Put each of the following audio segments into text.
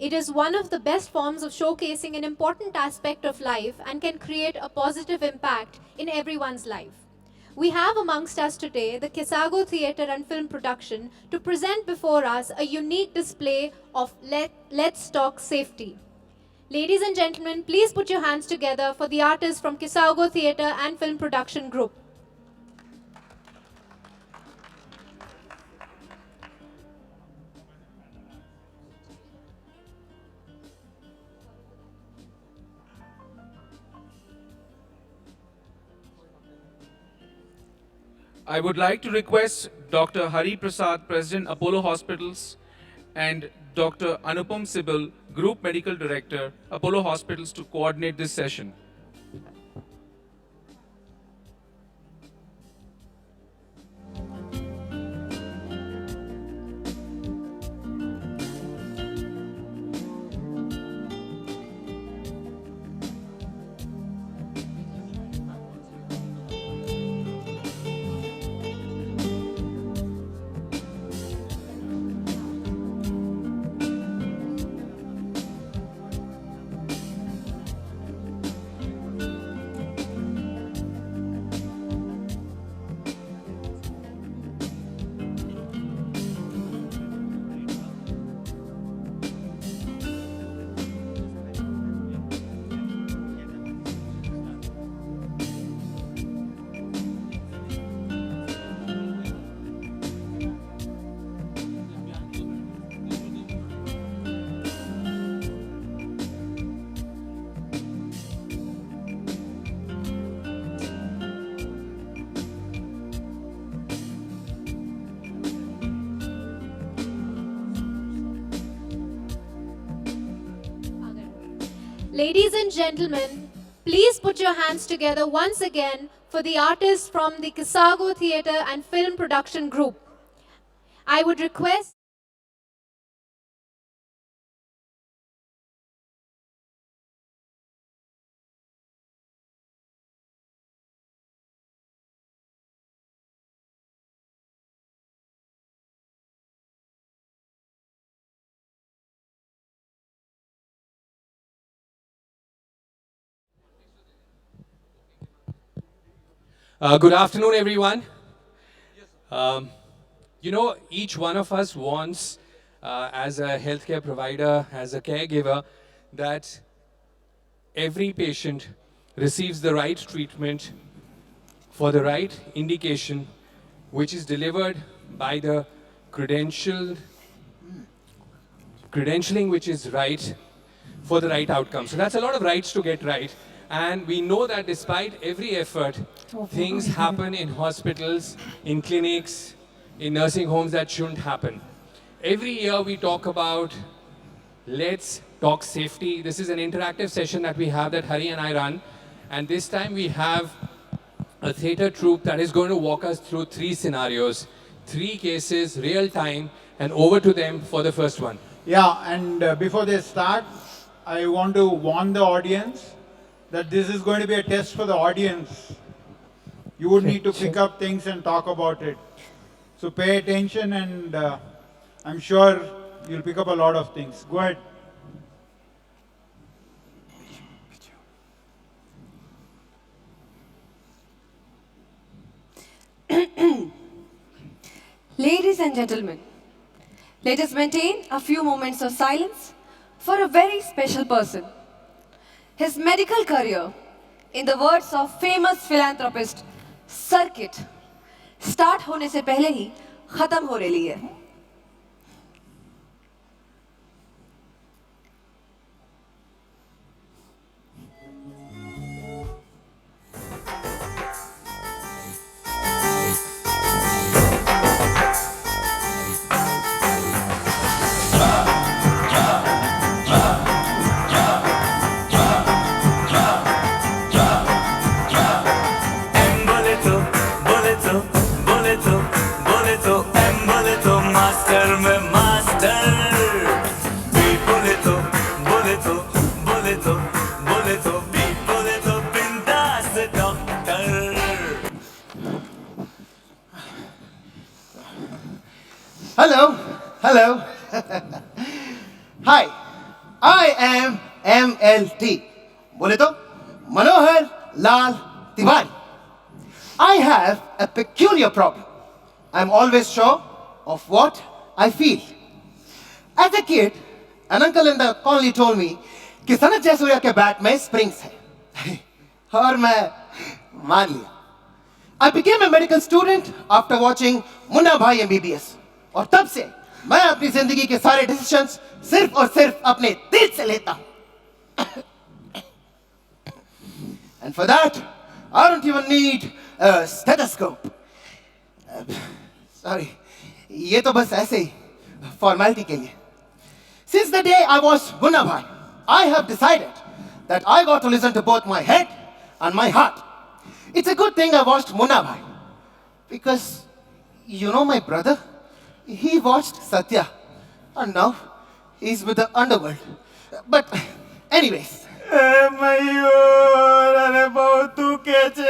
It is one of the best forms of showcasing an important aspect of life and can create a positive impact in everyone's life. We have amongst us today the Kisago Theatre and Film Production to present before us a unique display of Let's Talk Safety. Ladies and gentlemen, please put your hands together for the artists from Kisago Theatre and Film Production Group. I would like to request Dr. Hari Prasad, President, Apollo Hospitals, and Dr. Anupam Sibal, Group Medical Director, Apollo Hospitals, to coordinate this session. Ladies and gentlemen, please put your hands together once again for the artists from the Kisago Theatre and Film Production Group. I would request Good afternoon, everyone. Each one of us wants, as a healthcare provider, as a caregiver, that every patient receives the right treatment for the right indication, which is delivered by the credentialing which is right for the right outcome. So that's a lot of rights to get right. And we know that despite every effort, things happen in hospitals, in clinics, in nursing homes that shouldn't happen. Every year we talk about Let's Talk Safety. This is an interactive session that we have that Hari and I run. And this time we have a theatre troupe that is going to walk us through 3 scenarios, 3 cases, real time, and over to them for the first one. Yeah, and before they start, I want to warn the audience that this is going to be a test for the audience. You would need to pick up things and talk about it. So pay attention, and I'm sure you'll pick up a lot of things. Go ahead. Ladies and gentlemen, let us maintain a few moments of silence for a very special person. His medical career, in the words of famous philanthropist Circuit, start होने से पहले ही खत्म हो रही है. Hello, hello. Hi, I am MLT. बोले तो Manohar Lal Tiwari. I have a peculiar problem. I'm always sure of what I feel. As a kid, an uncle in the colony told me कि सनत जयसूर्या के bat में springs है. और मैं मान लिया. I became a medical student after watching Munna भाई MBBS. और तब से मैं अपनी जिंदगी के सारे डिसीजंस सिर्फ और सिर्फ अपने दिल से लेता हूं. And for that, I don't even need a stethoscope. Sorry, ये तो बस ऐसे ही formality के लिए. Since the day I watched Munna Bhai, I have decided that I got to listen to both my head and my heart. It's a good thing I watched Munna Bhai, because you know my brother, he watched Satya, and now he's with the underworld. But anyways. मयूर अरे बहुत तू कैसे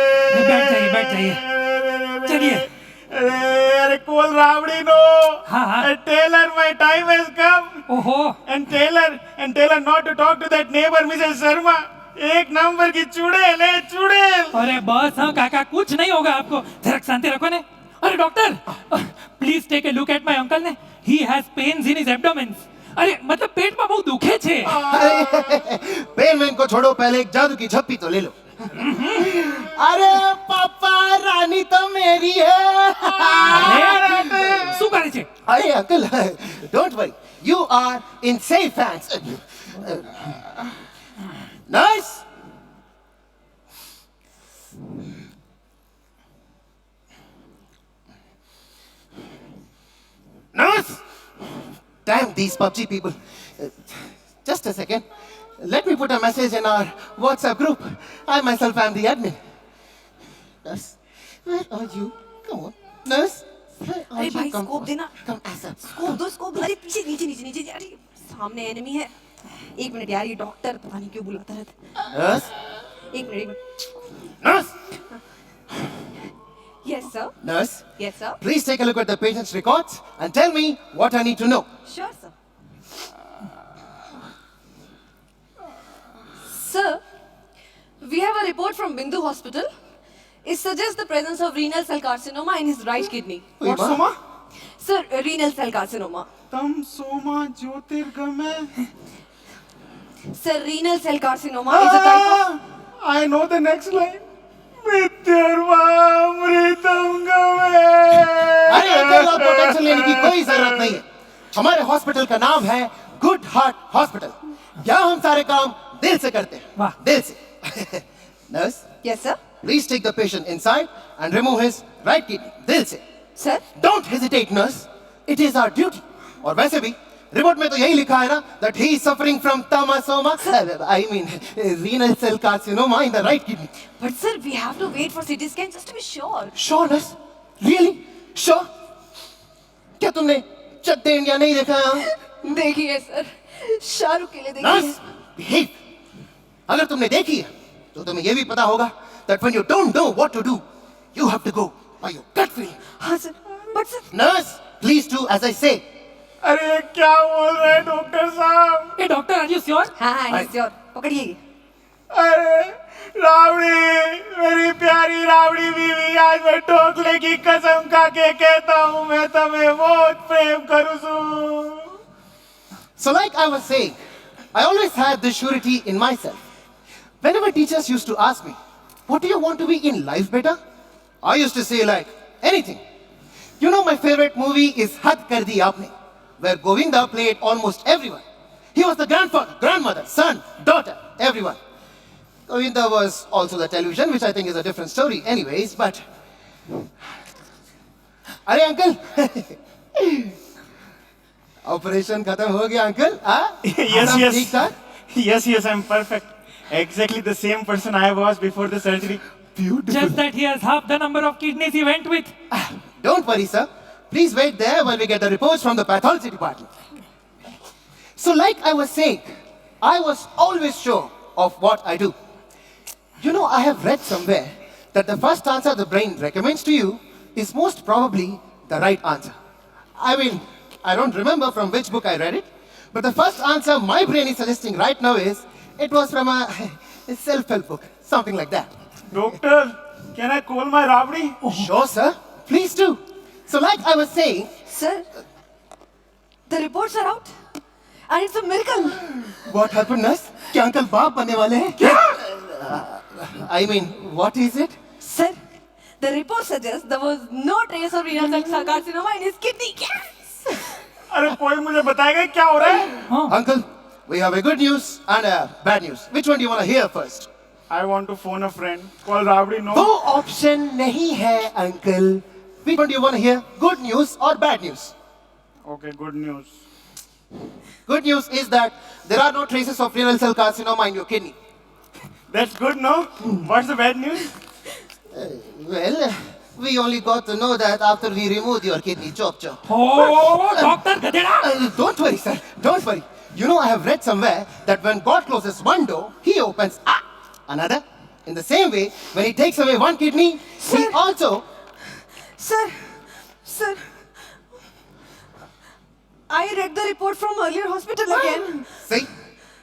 बैठ जाइए चलिए अरे कोल रावड़ी नो हाँ tailor my time has come ओहो and tell her not to talk to that neighbor Mrs. Sharma. एक नंबर की चुड़ैल है चुड़ैल. अरे बस हाँ काका कुछ नहीं होगा आपको जरा शांति रखो ने अरे doctor please take a look at my uncle ने he has pains in his abdomen अरे मतलब पेट में बहुत दुखे छे पेन वेन को छोड़ो पहले एक जादू की झप्पी तो ले लो. अरे पापा रानी तो मेरी है. શું કરે છે अरे uncle don't worry, you are in safe hands. Nurse. Nurse. Damn these PUBG people. Just a second. Let me put a message in our WhatsApp group. I myself am the admin. Nurse, where are you? Come on. Nurse, where are अरे you? भाई Come scope on. देना. Come ASAP. Scope दो scope. अरे पीछे नीचे नीचे नीचे अरे सामने एनिमी है. एक मिनट यार ये डॉक्टर पता नहीं क्यों बुलाता रहता. Nurse. एक minute. Nurse. Yes sir. Nurse. Yes sir. Please take a look at the patient's records and tell me what I need to know. Sure sir. Sir, we have a report from Bindu Hospital. It suggests the presence of renal cell carcinoma in his right kidney. What soma? Sir, renal cell carcinoma. तम Soma ज्योतिर्गमय. Sir, renal cell carcinoma is a type of... I know the next line. मृत्युर्वामृतम गमे. अरे uncle आपको tension लेने की कोई जरूरत नहीं है. हमारे हॉस्पिटल का नाम है गुड हार्ट हॉस्पिटल. यहाँ हम सारे काम दिल से करते हैं. वाह. दिल से. Nurse, Yes sir. please take the patient inside and remove his right kidney. दिल से. Sir, Don't hesitate, nurse. It is our duty. और वैसे भी रिपोर्ट में तो यही लिखा है ना that he is suffering from tamasoma. I mean renal cell carcinoma in the right kidney. but sir, we have to wait for CT scan just to be sure. Sure, nurse? Really? Sure? क्या तुमने चकते India नहीं देखा है? देखिए sir, Shahrukh के लिए देखिए. Nurse, behave. अगर तुमने देखी है, तो तुम्हें ये भी पता होगा that when you don't know what to do, you have to go by your gut feeling. हाँ sir, but sir, Nurse, please do as I say. अरे क्या बोल रहे हैं डॉक्टर साहब. ए डॉक्टर आर यू श्योर हाँ श्योर. पकड़िए. अरे रावड़ी मेरी प्यारी रावड़ी बीवी आज मैं ढोकले की कसम खा के कहता हूँ मैं तुम्हें बहुत प्रेम करूँ सू. So like I was saying, I always had this surety in myself. Whenever teachers used to ask me, what do you want to be in life, beta? I used to say like, anything. You know my favorite movie is Had Kar Di Aapne, where Govinda played almost everyone. He was the grandfather, grandmother, son, daughter, everyone. Govinda was also the television, which I think is a different story anyways, but... Arey uncle! Operation khatam ho gaya uncle? Huh? Yes, I'm perfect. Exactly the same person I was before the surgery. Beautiful. just that he has half the number of kidneys he went with Don't worry, sir. Please wait there while we get the reports from the pathology department. So like I was saying, I was always sure of what I do. You know, I have read somewhere that the first answer the brain recommends to you is most probably the right answer. I mean, I don't remember from which book I read it, But the first answer my brain is suggesting right now is it was from a self-help book, something like that. Doctor, can I call my Rabdi? Sure, sir. Please do. So, like I was saying, Sir, the reports are out. And it's a miracle. what happened, nurse? क्या uncle बाप बनने वाले हैं? I mean, what is it? Sir, the report suggests there was no trace of renal cell carcinoma in his kidney. Yes! अरे कोई मुझे बताएगा क्या हो रहा है? Uncle, we have a good news and a bad news. Which one do you want to hear first? I want to phone a friend. Call Rabdi, no? वो option नहीं है, uncle. Which one do you want to hear? Good news or bad news? Okay, good news. Good news is that there are no traces of renal cell carcinoma in your kidney. That's good, no? What's the bad news? Well, we only got to know that after we removed your kidney. Chop, chop. Oh doctor गधेड़ा Don't worry, sir. Don't worry. You know, I have read somewhere that when God closes one door, He opens another. In the same way, when He takes away one kidney, He also. Sir, I read the report from earlier hospital again. See,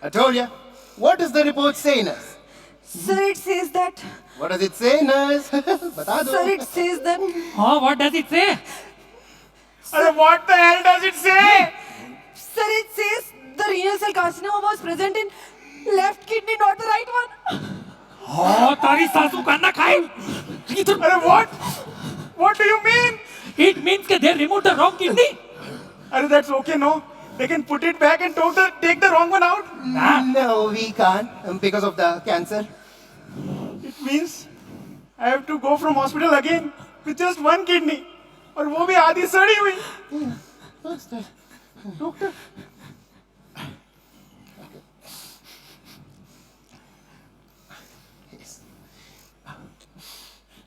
I told you. What does the report say, nurse? Sir, it says that. What does it say, nurse? बता दो. Sir, it says that. हाँ what does it से अरे what the hell does it say? Sir, it says the renal cell carcinoma was present in left kidney, not the right one. हाँ तारी सासू का ना खाए अरे what? What do you mean? It means के they remove the wrong kidney अरे that's okay, no? They can put it back and take the wrong one out. No, we can't because of the cancer. It means I have to go from hospital again with just one kidney. और वो भी आधी सड़ी हुई. Doctor.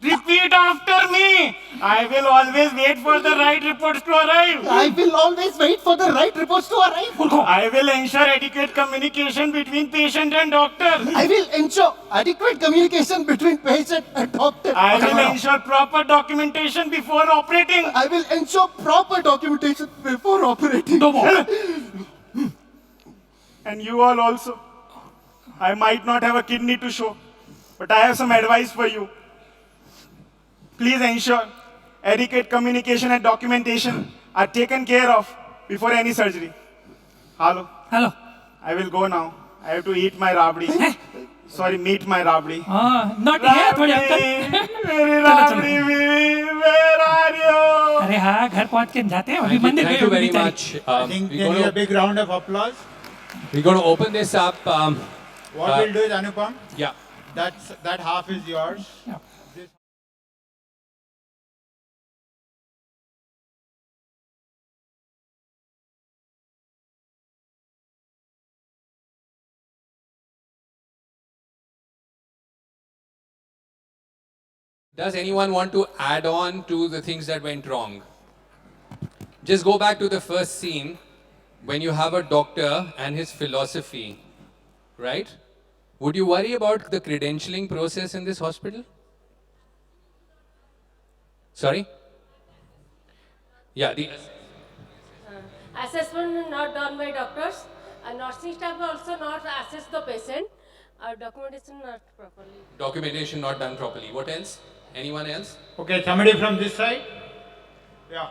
Repeat after me. I will always wait for the right reports to arrive. I will always wait for the right reports to arrive. I will ensure adequate communication between patient and doctor. I will ensure adequate communication between patient and doctor. I will ensure proper documentation before operating. I will ensure proper documentation before operating. दो more And you all also. I might not have a kidney to show, but I have some advice for you. Please ensure adequate communication and documentation are taken care of before any surgery. Hello. Hello I will go now. I have to eat my rabdi. Sorry, meet my rabdi. हाँ not here थोड़े uncle Very rabdi, baby. Where are you? अरे हाँ घर पहुंच के जाते हैं अभी मंदिर Thank गए you होंगे very बेचारी। much. I think we need a big round of applause. We're going to open this up. What we'll do is, Anupam, Yeah. that half is yours. Yeah. Does anyone want to add on to the things that went wrong? Just go back to the first scene when you have a doctor and his philosophy, right? Would you worry about the credentialing process in this hospital? Sorry? Yeah, the Assessment not done by doctors. Nursing staff also not assess the patient. Documentation not properly. documentation not done properly. What else? Anyone else? Okay, somebody from this side? Yeah.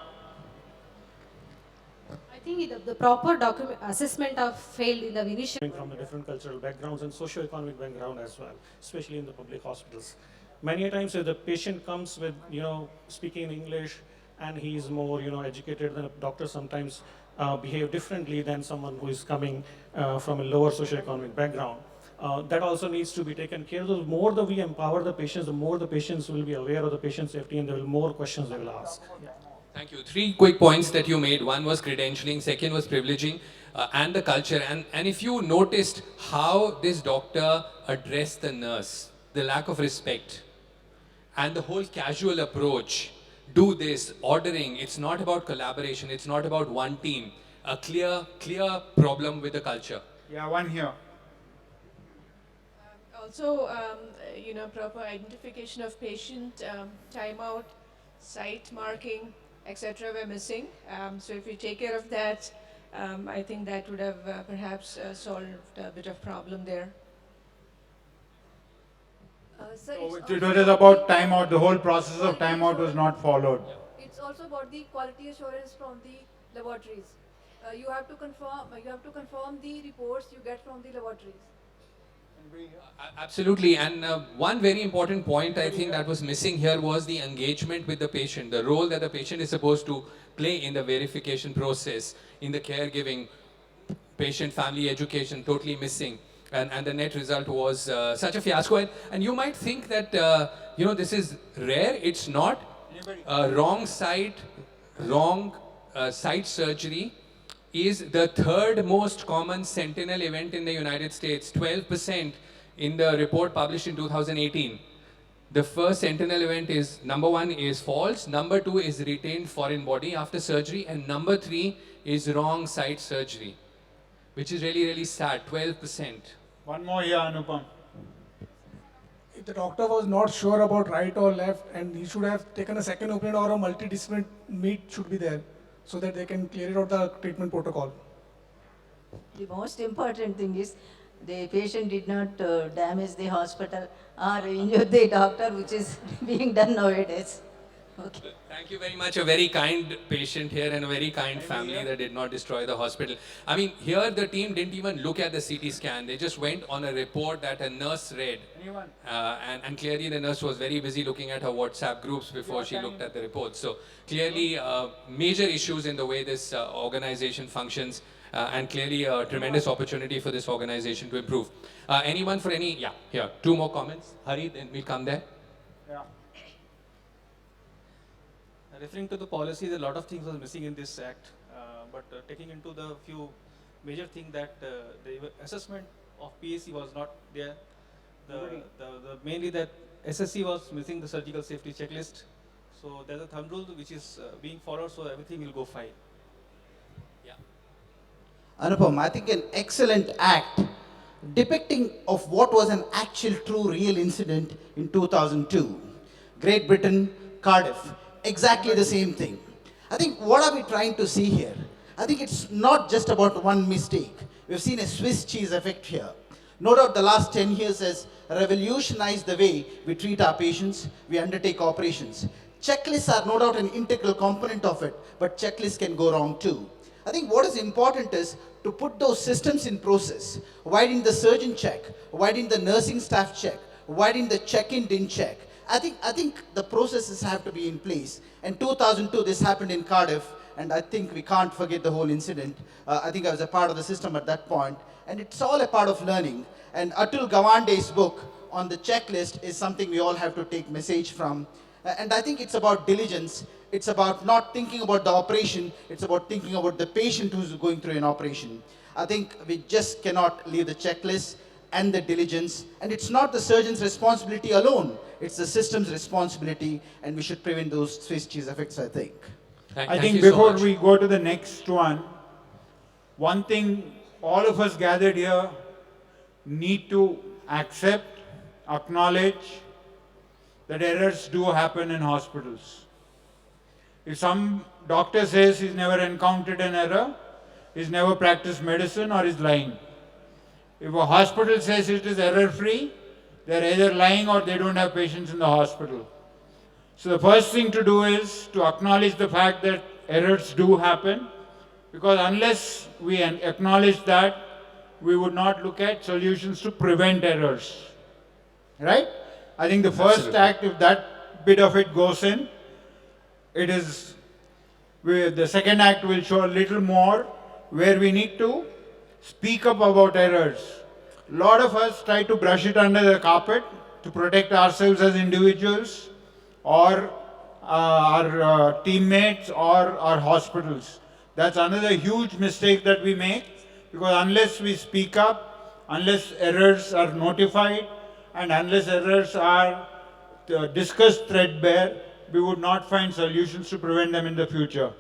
I think the proper assessment of failed in the initial. Coming from the different cultural backgrounds and socio-economic background as well, especially in the public hospitals. Many a times if the patient comes with, speaking English and he is more, educated, then a doctor sometimes behave differently than someone who is coming from a lower socio-economic background. That also needs to be taken care of. The more that we empower the patients, the more the patients will be aware of the patient safety and there will more questions they will ask. Yeah. Thank you. 3 quick points that you made. One was credentialing, second was privileging, and the culture. And if you noticed how this doctor addressed the nurse, the lack of respect, and the whole casual approach, do this, ordering, it's not about collaboration, it's not about one team. A clear problem with the culture. Yeah, one here. Also, proper identification of patient, timeout, site marking, etc. were missing. So if we take care of that, I think that would have perhaps solved a bit of problem there. Sir, So it's it also was about timeout, the whole process of timeout was not followed. It's also about the quality assurance from the laboratories. You have to confirm the reports you get from the laboratories. Absolutely, and one very important point I think that was missing here was the engagement with the patient, the role that the patient is supposed to play in the verification process, in the caregiving, patient family education, totally missing. And the net result was such a fiasco. And you might think that, this is rare. It's not. Wrong site surgery is the third most common sentinel event in the United States, 12% in the report published in 2018. The first sentinel event is, number one is falls, number two is retained foreign body after surgery, and number three is wrong site surgery, which is really, really sad, 12%. One more here, Anupam. If the doctor was not sure about right or left, and he should have taken a second opinion or a multidisciplinary meet should be there, so that they can clear it out the treatment protocol. The most important thing is the patient did not damage the hospital or injure the doctor, which is being done nowadays. Okay. Thank you very much. A very kind patient here and a very kind family that did not destroy the hospital. I mean, here the team didn't even look at the CT scan. They just went on a report that a nurse read. And clearly the nurse was very busy looking at her WhatsApp groups before she looked at the report. So clearly major issues in the way this organization functions. And clearly a tremendous opportunity for this organization to improve. Anyone for any? Yeah, here. Two more comments. Hari, then we'll come there. Yeah. Referring to the policy, a lot of things was missing in this act, but taking into the few major things that the assessment of PAC was not there. Mainly that SSC was missing the surgical safety checklist. So there's a thumb rule which is being followed, so everything will go fine. Yeah. Anupam, I think an excellent act depicting of what was an actual true real incident in 2002. Great Britain, Cardiff. Exactly the same thing. I think what are we trying to see here? I think it's not just about one mistake. We've seen a Swiss cheese effect here. No doubt the last 10 years has revolutionized the way we treat our patients, we undertake operations. Checklists are no doubt an integral component of it, but checklists can go wrong too. I think what is important is to put those systems in process. Why didn't the surgeon check? Why didn't the nursing staff check? Why didn't the check-in didn't check? I think the processes have to be in place. In 2002, this happened in Cardiff, and I think we can't forget the whole incident. I think I was a part of the system at that point, and it's all a part of learning. And Atul Gawande's book on the checklist is something we all have to take message from. And I think it's about diligence. It's about not thinking about the operation. It's about thinking about the patient who's going through an operation. I think we just cannot leave the checklist and the diligence. And it's not the surgeon's responsibility alone. It's the system's responsibility, and we should prevent those Swiss cheese effects, I think. I think before we go to the next one thing all of us gathered here need to accept, acknowledge that errors do happen in hospitals. If some doctor says he's never encountered an error, he's never practiced medicine or is lying. If a hospital says it is error-free, they're either lying or they don't have patients in the hospital. So the first thing to do is to acknowledge the fact that errors do happen, because unless we acknowledge that, we would not look at solutions to prevent errors. Right? I think the first act, if that bit of it goes in, the second act will show a little more where we need to speak up about errors. A lot of us try to brush it under the carpet to protect ourselves as individuals or our teammates or our hospitals. That's another huge mistake that we make, because unless we speak up, unless errors are notified, and unless errors are discussed threadbare, we would not find solutions to prevent them in the future.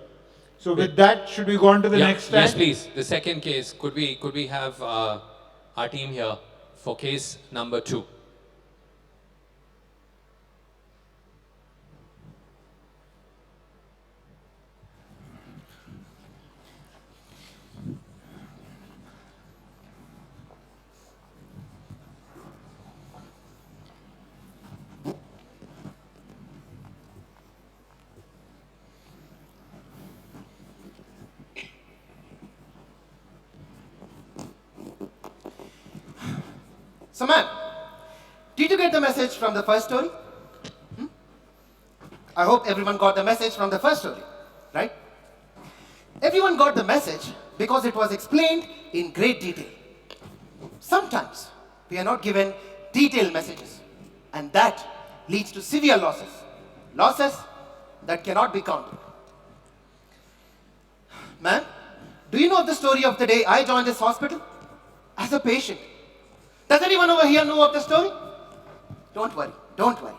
So with that, should we go on to the next step? Yes, please. The second case, could we have our team here for case number 2? So, ma'am, did you get the message from the first story? I hope everyone got the message from the first story, right? Everyone got the message because it was explained in great detail. Sometimes we are not given detailed messages, and that leads to severe losses. Losses that cannot be counted. Ma'am, do you know the story of the day I joined this hospital? As a patient. Does anyone over here know of the story? Don't worry, don't worry.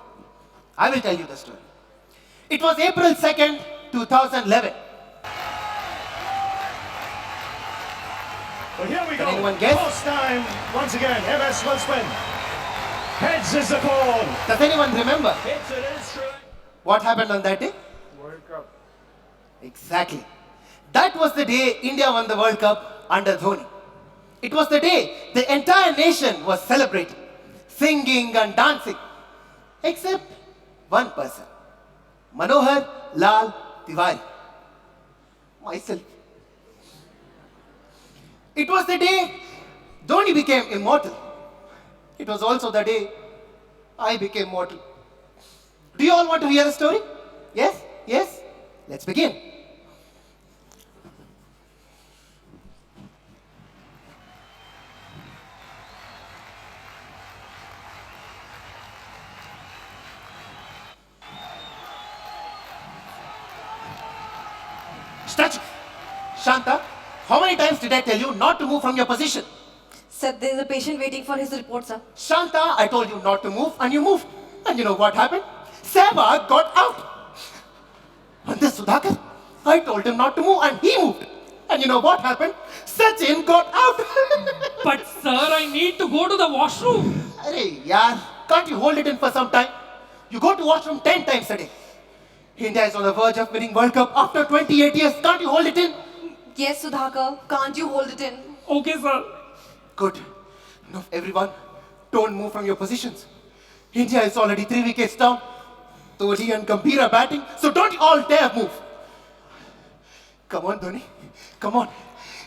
I will tell you the story. It was April 2nd, 2011. Well, here we go. Anyone guess? Post time once again. MS will spin. Heads is the call. Does anyone remember Heads it is. what happened on that day? World Cup. Exactly. That was the day India won the World Cup under Dhoni. It was the day the entire nation was celebrating, singing and dancing, except one person, Manohar Lal Tiwari, myself. It was the day Dhoni became immortal. It was also the day I became mortal. Do you all want to hear the story? Yes? Yes? Let's begin. Statue! Shanta, how many times did I tell you not to move from your position? Sir, there is a patient waiting for his report, sir. Shanta, I told you not to move and you moved. And you know what happened? Sehwag got out. And this Sudhakar, I told him not to move and he moved. And you know what happened? Sachin got out. But sir, I need to go to the washroom. Arey, yaar, can't you hold it in for some time? You go to washroom 10 times a day. India is on the verge of winning World Cup after 28 years. Can't you hold it in? Yes, Sudhakar. Can't you hold it in? Okay, sir. Good. Now, everyone, don't move from your positions. India is already 3 wickets down. Dhoni and Gambhir are batting, so don't all dare move. Come on, Dhoni. Come on.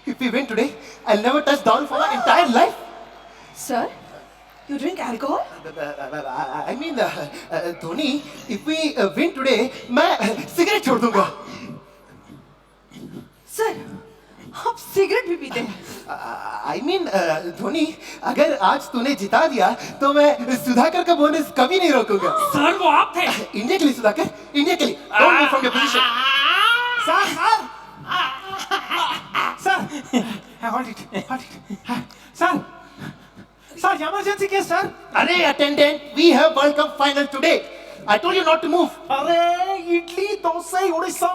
If we win today, I'll never touch Daru for my entire life. Sir, you drink alcohol? I mean, Dhoni, if we win today, मैं cigarette छोड़ दूंगा. Sir, आप cigarette भी पीते हैं? I mean, Dhoni, अगर आज तूने जिता दिया, तो मैं सुधाकर का बोनस कभी नहीं रोकूंगा. सर, वो आप थे. इंडिया के लिए सुधाकर, इंडिया के लिए. Don't move from your position. Sir, hold it. Sir, emergency case, sir. Arey, attendant, we have World Cup final today. I told you not to move. अरे इडली डोसा उड़ीसा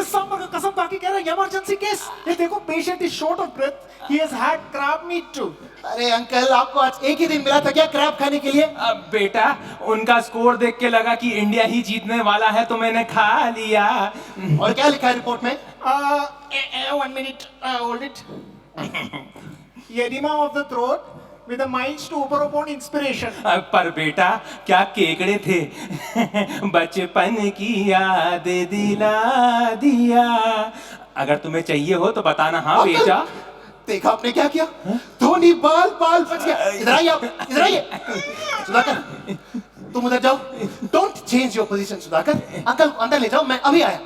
सांबर का कसम खा के कह रहा है इमरजेंसी केस. ये देखो patient is short of breath. He has had crab meat too. अरे अंकल, आपको आज एक ही दिन मिला था क्या क्रैब खाने के लिए? बेटा, उनका स्कोर देख के लगा कि इंडिया ही जीतने वाला है तो मैंने खा लिया. और क्या लिखा है रिपोर्ट में? 1 minute, hold it. Edema of the throat with a mild to overbone inspiration. पर बेटा, क्या केकड़े थे. बचपन की याद दिला दिया. अगर तुम्हें चाहिए हो तो बताना. हाँ बेटा. देखा आपने क्या किया? धोनी बाल बच गया. इधर आइए आप, इधर आइए. सुधाकर, तुम उधर जाओ. Don't change your position, Sudhakar. Uncle अंदर ले जाओ, मैं अभी आया.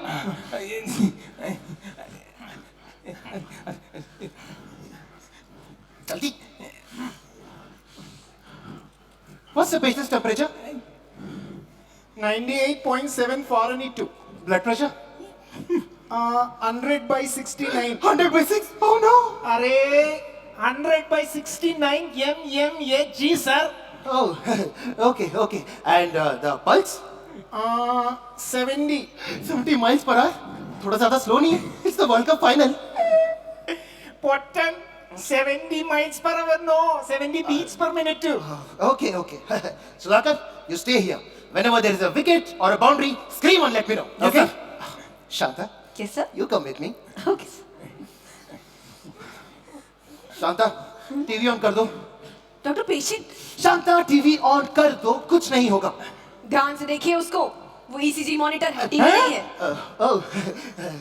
जल्दी. What's the patient's temperature? 98.7 Fahrenheit 2. Blood pressure? 100 by 69. 100 by 6? Oh no! अरे 100 by 69 mmHg, sir. Oh, okay. And the pulse? 70. 70 miles per hour? थोड़ा ज़्यादा slow नहीं है? It's the World Cup final. Potton, 70 miles per hour, no, 70 beats per minute too. Okay. Sudhakar, you stay here. Whenever there is a wicket or a boundary, scream and let me know. Yes, Okay? sir. Shanta, Yes, sir. you come with me. Okay, sir. Shanta, TV on कर दो. Doctor patient. Shanta, TV on कर दो. कुछ नहीं होगा. ध्यान से देखिए उसको. वो ECG मॉनिटर है, टीवी नहीं है. Oh,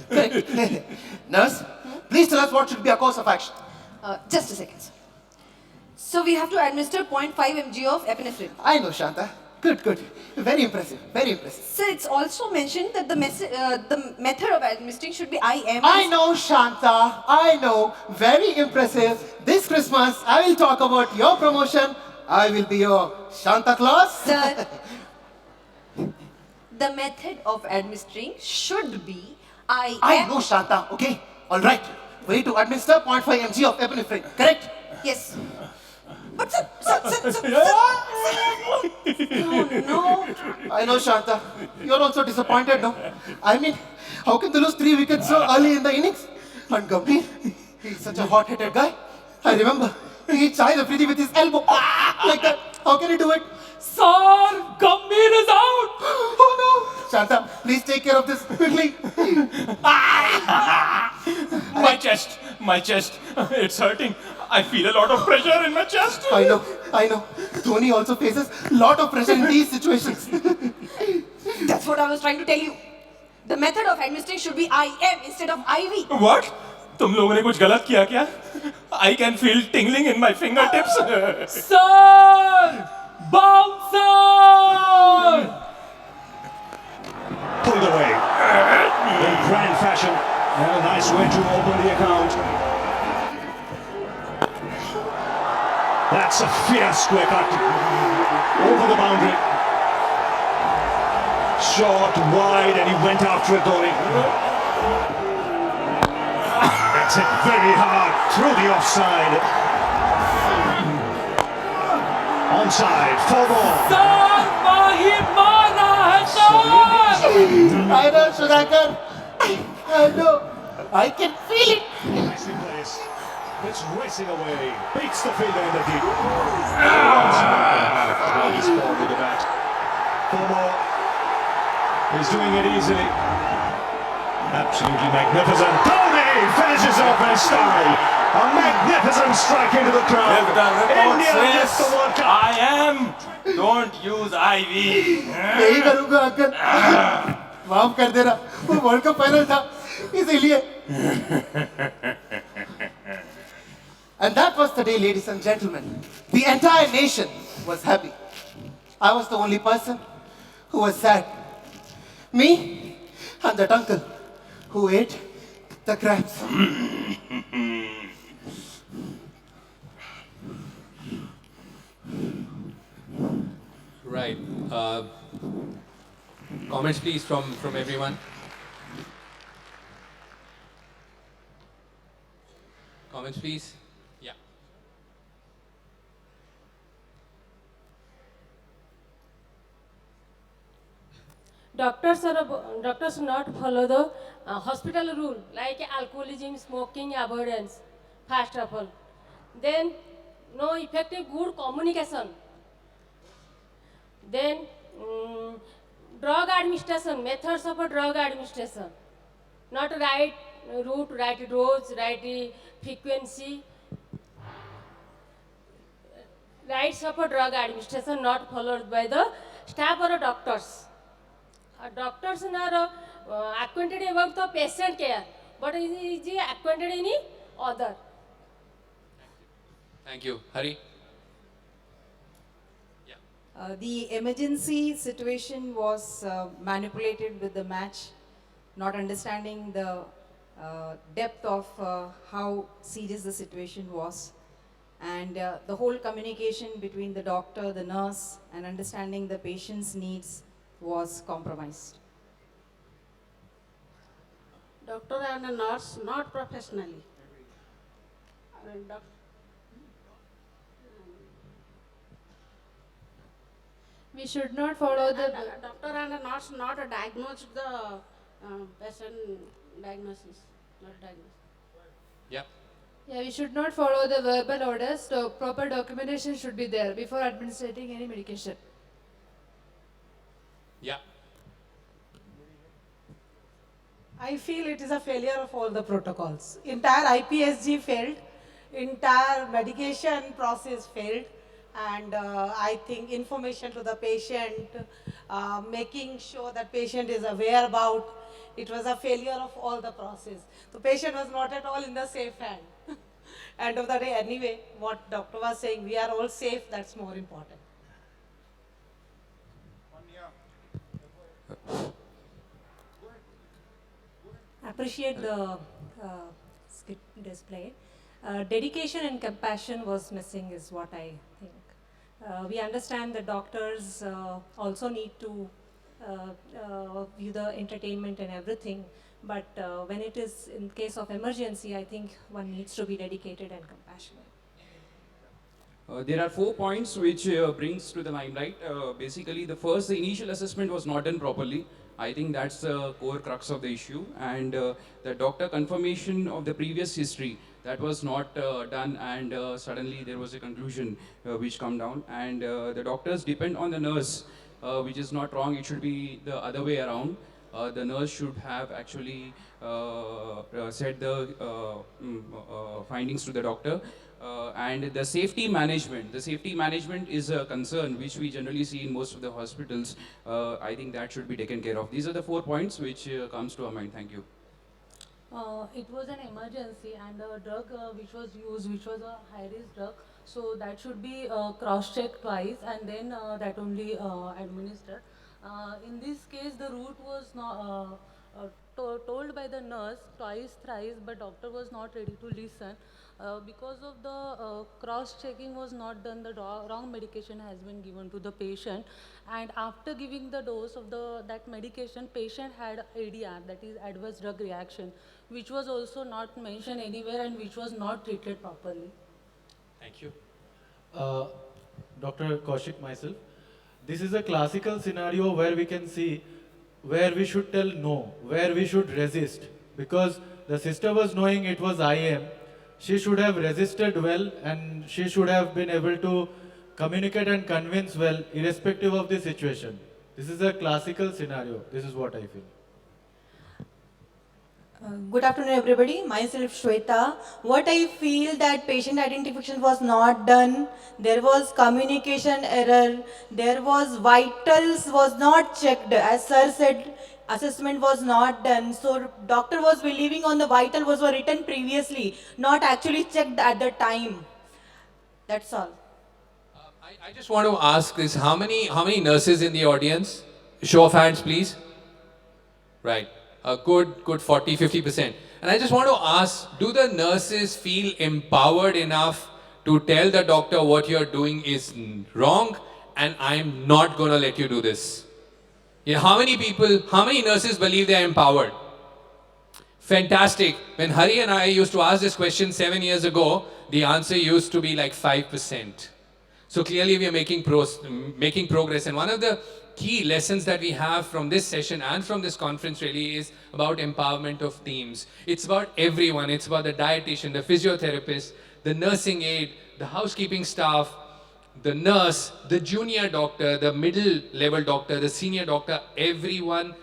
correct. Nurse, please tell us what should be our course of action. Just a second, sir. So we have to administer 0.5 mg of epinephrine. I know, Shanta. Good, good. Very impressive, very impressive. Sir, it's also mentioned that the method of administering should be IM. I know, Shanta. I know. Very impressive. This Christmas, I will talk about your promotion. I will be your Santa Claus. Sir, the method of administering should be IM. I know, Shanta. Okay. All right. We need to administer 0.5 mg of epinephrine. Correct? Yes. But sir, oh no. I know, Shanta. You're also disappointed, no? I mean, how can they lose 3 wickets so early in the innings? And Gambhir, he's such a hot-headed guy. I remember, he hit Shahid Afridi with his elbow. Like that. How can he do it? Sir, Gambhir is out. Oh no. Shanta, please take care of this quickly. My chest, it's hurting. I feel a lot of pressure in my chest. I know. Dhoni also faces a lot of pressure in these situations. That's what I was trying to tell you. The method of administering should be IM instead of IV. What? तुम लोगों ने कुछ गलत किया क्या? I can feel tingling in my fingertips. Sir! Bouncer! Pulled away. In grand fashion. And a nice way to open the account. That's a fierce square cut. Over the boundary. Short, wide, and he went after it, Dhoni. That's it very hard through the offside. Onside, 4 ball. I know, Sudhakar. I know. I can feel it. Nicely placed. It's racing away. Beats the fielder in the deep. He's ball with the bat. 4 more. He's doing it easily. Absolutely magnificent. Dhoni finishes off in style. A magnificent strike into the crowd. India gets the World Cup. I am. Don't use IV. यही करूँगा uncle. माफ कर देना. वो world cup final था. इसीलिए. And that was the day, ladies and gentlemen. The entire nation was happy. I was the only person who was sad. Me and that uncle who ate the crabs. Right. Comments, please, from everyone. Comments, please. Yeah. Doctors not follow the hospital rule like alcoholism, smoking avoidance, first of all. Then no effective good communication. Then drug administration, methods of a drug administration. Not right route, right dose, right frequency. Rights of a drug administration not followed by the staff or doctors. Doctors are acquainted about the patient care, but is acquainted in other. Thank you. Hari? The emergency situation was manipulated with the match, not understanding the depth of how serious the situation was. And the whole communication between the doctor, the nurse, and understanding the patient's needs was compromised. Doctor and a nurse not professionally. We should not follow the... Doctor and a nurse not diagnosed the patient diagnosis, not diagnosed. Yeah. Yeah, we should not follow the verbal orders, so proper documentation should be there before administering any medication. Yeah. I feel it is a failure of all the protocols. Entire IPSG failed, entire medication process failed, and I think information to the patient, making sure that patient is aware about, it was a failure of all the process. The patient was not at all in the safe hand. End of the day, anyway, what doctor was saying, we are all safe, that's more important. Appreciate the skit display. Dedication and compassion was missing is what I think. We understand that doctors also need to view the entertainment and everything, but when it is in case of emergency, I think one needs to be dedicated and compassionate. There are 4 points which brings to the limelight. Basically, the first, the initial assessment was not done properly. I think that's the core crux of the issue. And the doctor confirmation of the previous history, that was not done, and suddenly there was a conclusion which come down. And the doctors depend on the nurse, which is not wrong. It should be the other way around. The nurse should have actually said the findings to the doctor. And the safety management is a concern which we generally see in most of the hospitals. I think that should be taken care of. These are the 4 points which comes to our mind. Thank you. It was an emergency, and the drug which was used, which was a high-risk drug, so that should be cross-checked twice and then that only administered. In this case, the route was not told by the nurse twice, thrice, but doctor was not ready to listen. Because of the cross-checking was not done, the wrong medication has been given to the patient, and after giving the dose of that medication, patient had ADR, that is adverse drug reaction, which was also not mentioned anywhere and which was not treated properly. Thank you. Dr. Kaushik, myself. This is a classical scenario where we can see where we should tell no, where we should resist. Because the sister was knowing it was IM, she should have resisted well and she should have been able to communicate and convince well, irrespective of the situation. This is a classical scenario. This is what I feel. Good afternoon, everybody. Myself, Shweta. What I feel that patient identification was not done. There was communication error. There was vitals was not checked. As sir said, assessment was not done. So doctor was believing on the vital was written previously, not actually checked at the time. That's all. I just want to ask this: how many nurses in the audience? Show of hands, please. Right. A good 40-50%. And I just want to ask, do the nurses feel empowered enough to tell the doctor what you're doing is wrong and I'm not going to let you do this? You know, how many nurses believe they're empowered? Fantastic. When Hari and I used to ask this question 7 years ago, the answer used to be like 5%. So clearly we are making progress. And one of the key lessons that we have from this session and from this conference really is about empowerment of teams. It's about everyone. It's about the dietitian, the physiotherapist, the nursing aide, the housekeeping staff, the nurse, the junior doctor, the middle level doctor, the senior doctor, everyone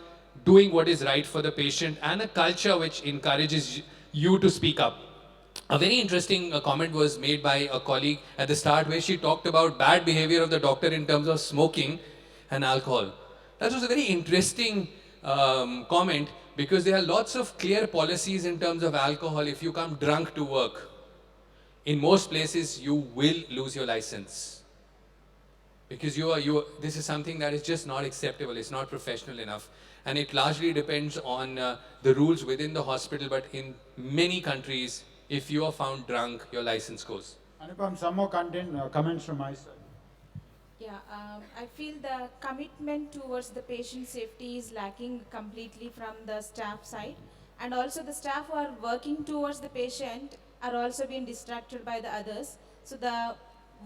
doing what is right for the patient, and a culture which encourages you to speak up. A very interesting comment was made by a colleague at the start where she talked about bad behavior of the doctor in terms of smoking and alcohol. That was a very interesting comment, because there are lots of clear policies in terms of alcohol. If you come drunk to work, in most places you will lose your license. Because this is something that is just not acceptable, it's not professional enough. And it largely depends on the rules within the hospital, but in many countries, if you are found drunk, your license goes. Anupam, some more comments from my side. Yeah, I feel the commitment towards the patient safety is lacking completely from the staff side, and also the staff who are working towards the patient are also being distracted by the others. So the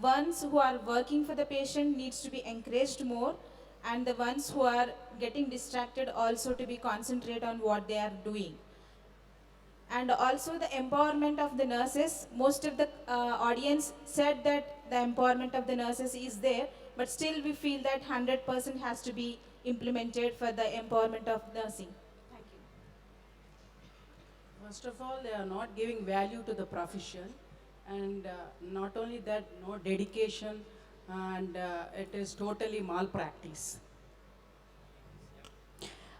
ones who are working for the patient needs to be encouraged more, and the ones who are getting distracted also to be concentrate on what they are doing. And also the empowerment of the nurses. Most of the audience said that the empowerment of the nurses is there, but still we feel that 100% has to be implemented for the empowerment of nursing. Thank you. First of all, they are not giving value to the profession, and not only that, no dedication, and it is totally malpractice.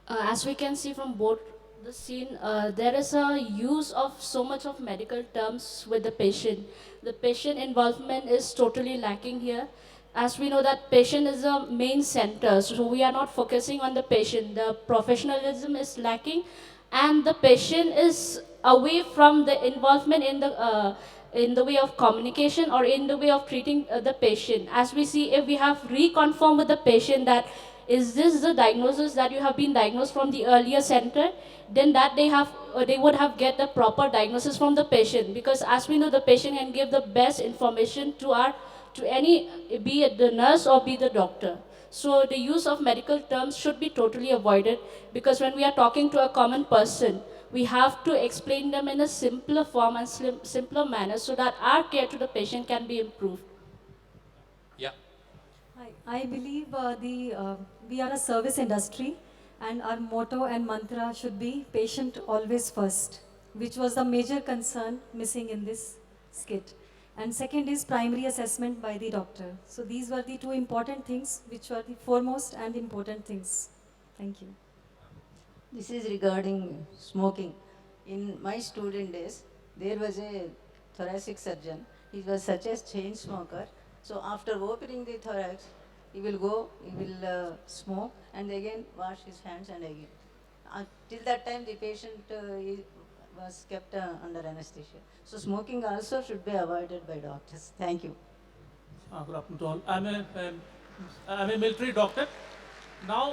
As we can see from both the scene, there is a use of so much of medical terms with the patient. The patient involvement is totally lacking here. As we know that patient is the main center, so we are not focusing on the patient. The professionalism is lacking, and the patient is away from the involvement in the way of communication or in the way of treating the patient. As we see, if we have reconfirmed with the patient that is this the diagnosis that you have been diagnosed from the earlier center, then that they would have get the proper diagnosis from the patient, because as we know the patient can give the best information to any, be it the nurse or be the doctor. So the use of medical terms should be totally avoided, because when we are talking to a common person, we have to explain them in a simpler form and simpler manner so that our care to the patient can be improved. Yeah. I believe we are a service industry, and our motto and mantra should be patient always first, which was the major concern missing in this skit. And second is primary assessment by the doctor. So these were the two important things, which were the foremost and important things. Thank you. This is regarding smoking. In my student days, there was a thoracic surgeon. He was such a chain smoker. So after opening the thorax, he will go, he will smoke and again wash his hands and again. Till that time, the patient was kept under anesthesia. So smoking also should be avoided by doctors. Thank you. Good afternoon to all. I'm a military doctor. Now,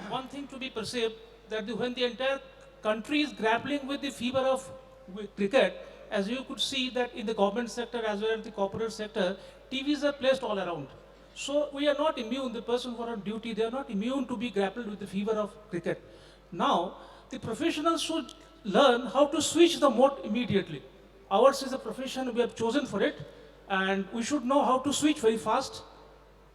one thing to be perceived, that when the entire country is grappling with the fever of cricket, as you could see that in the government sector as well as the corporate sector, TVs are placed all around. So we are not immune, the person who are on duty, they are not immune to be grappled with the fever of cricket. Now, the professionals should learn how to switch the mode immediately. Ours is a profession, we have chosen for it, and we should know how to switch very fast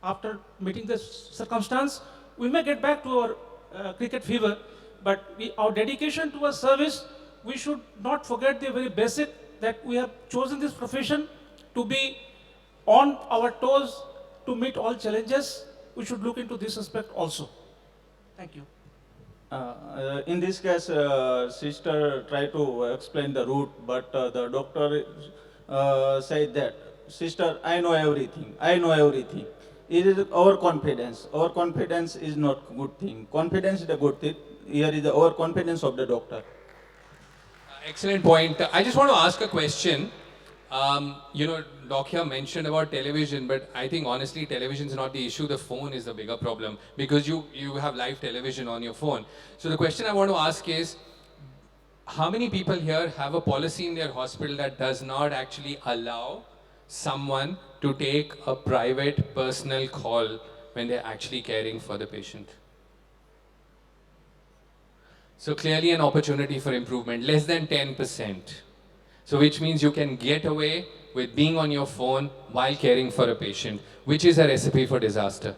after meeting the circumstance. We may get back to our cricket fever, but our dedication to our service, we should not forget the very basic that we have chosen this profession to be on our toes to meet all challenges. We should look into this aspect also. Thank you. In this case, sister tried to explain the route, but the doctor said that, sister, I know everything, I know everything. It is overconfidence. Overconfidence is not a good thing. Confidence is a good thing. Here is the overconfidence of the doctor. Excellent point. I just want to ask a question. Doc here mentioned about television, but I think honestly television is not the issue. The phone is the bigger problem, because you have live television on your phone. So the question I want to ask is, how many people here have a policy in their hospital that does not actually allow someone to take a private personal call when they're actually caring for the patient? So clearly an opportunity for improvement, less than 10%. So which means you can get away with being on your phone while caring for a patient, which is a recipe for disaster.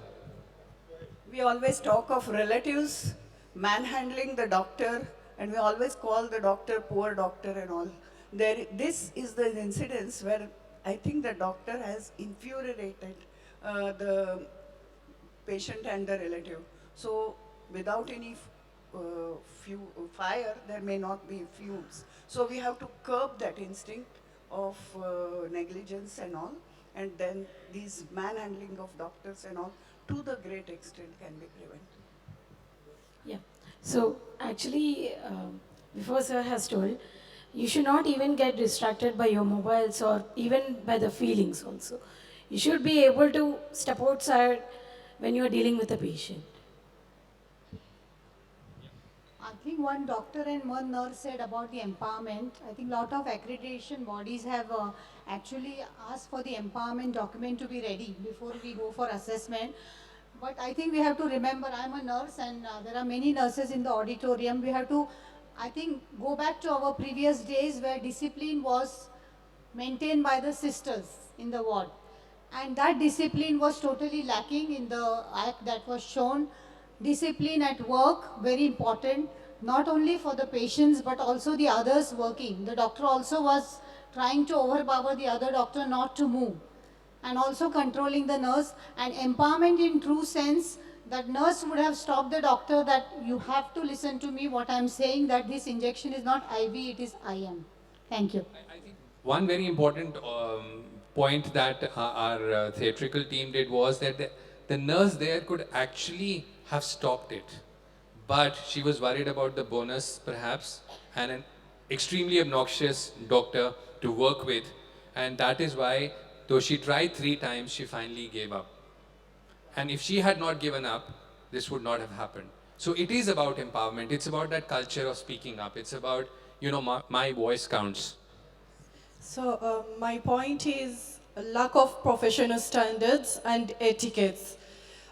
We always talk of relatives manhandling the doctor, and we always call the doctor poor doctor and all. This is the incidence where I think the doctor has infuriated the patient and the relative. So without any fire, there may not be fumes. So we have to curb that instinct of negligence and all, and then these manhandling of doctors and all, to the great extent, can be prevented. Yeah. So actually, before sir has told, you should not even get distracted by your mobiles or even by the feelings also. You should be able to step outside when you are dealing with a patient. I think one doctor and one nurse said about the empowerment. I think a lot of accreditation bodies have actually asked for the empowerment document to be ready before we go for assessment. But I think we have to remember, I'm a nurse and there are many nurses in the auditorium. We have to, I think, go back to our previous days where discipline was maintained by the sisters in the ward. And that discipline was totally lacking in the act that was shown. Discipline at work, very important, not only for the patients but also the others working. The doctor also was trying to overpower the other doctor not to move, and also controlling the nurse, and empowerment in true sense that nurse would have stopped the doctor that you have to listen to me what I'm saying, that this injection is not IV, it is IM. Thank you. One very important point that our theatrical team did was that the nurse there could actually have stopped it. But she was worried about the bonus, perhaps, and an extremely obnoxious doctor to work with. And that is why, though she tried 3 times, she finally gave up. And if she had not given up, this would not have happened. So it is about empowerment. It's about that culture of speaking up. It's about, you know, my voice counts. So my point is a lack of professional standards and etiquettes.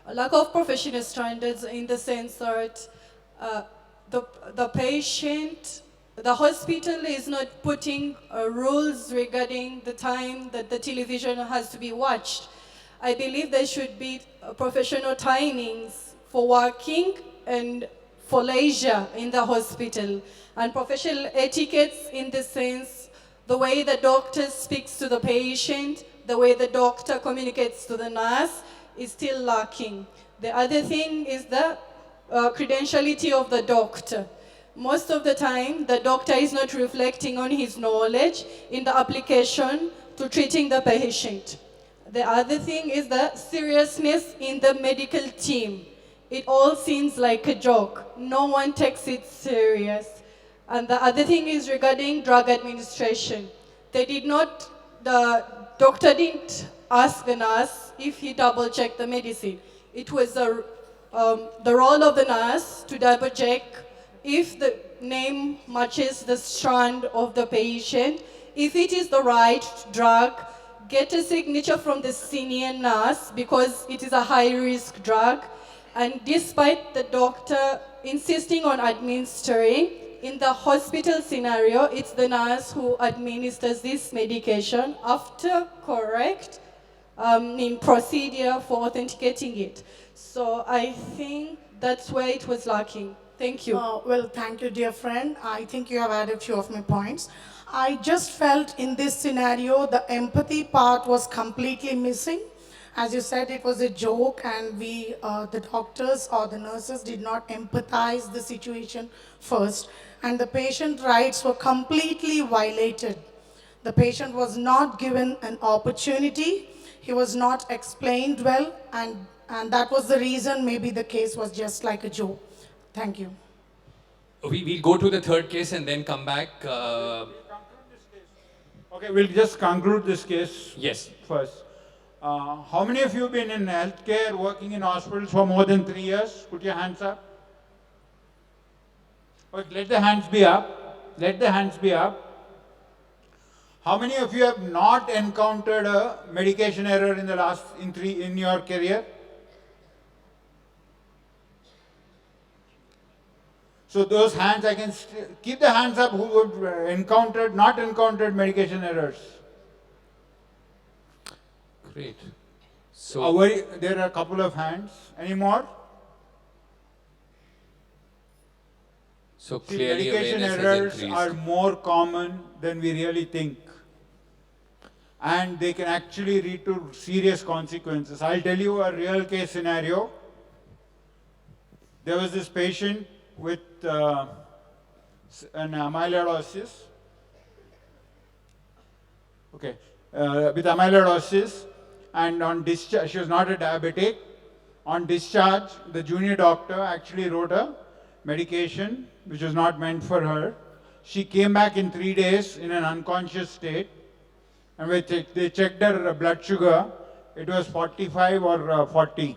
A lack of professional standards in the sense that the patient, the hospital is not putting rules regarding the time that the television has to be watched. I believe there should be professional timings for working and for leisure in the hospital, and professional etiquettes in the sense the way the doctor speaks to the patient, the way the doctor communicates to the nurse is still lacking. The other thing is the credentiality of the doctor. Most of the time, the doctor is not reflecting on his knowledge in the application to treating the patient. The other thing is the seriousness in the medical team. It all seems like a joke. No one takes it serious. And the other thing is regarding drug administration. The doctor didn't ask the nurse if he double-checked the medicine. It was the role of the nurse to double-check if the name matches the strand of the patient, if it is the right drug, get a signature from the senior nurse because it is a high-risk drug. And despite the doctor insisting on administering, in the hospital scenario, it's the nurse who administers this medication after correct in procedure for authenticating it. So I think that's where it was lacking. Thank you. Well, thank you, dear friend. I think you have added few of my points. I just felt in this scenario, the empathy part was completely missing. As you said, it was a joke and the doctors or the nurses did not empathize the situation first. And the patient rights were completely violated. The patient was not given an opportunity. He was not explained well, and that was the reason maybe the case was just like a joke. Thank you. We'll go to the third case and then come back. Okay, we'll just conclude this case Yes. first. How many of you have been in healthcare, working in hospitals for more than 3 years? Put your hands up. Okay, let the hands be up. Let the hands be up. How many of you have not encountered a medication error in the last in your career? So those hands, I can keep the hands up who have not encountered medication errors. Great. So There are a couple of hands. Any more? So See, clearly medication awareness has errors increased. are more common than we really think. And they can actually lead to serious consequences. I'll tell you a real case scenario. There was this patient with an amyloidosis. Okay, with amyloidosis, and on discharge, she was not a diabetic. On discharge, the junior doctor actually wrote a medication which was not meant for her. She came back in 3 days in an unconscious state, and when they checked her blood sugar, it was 45 or 40.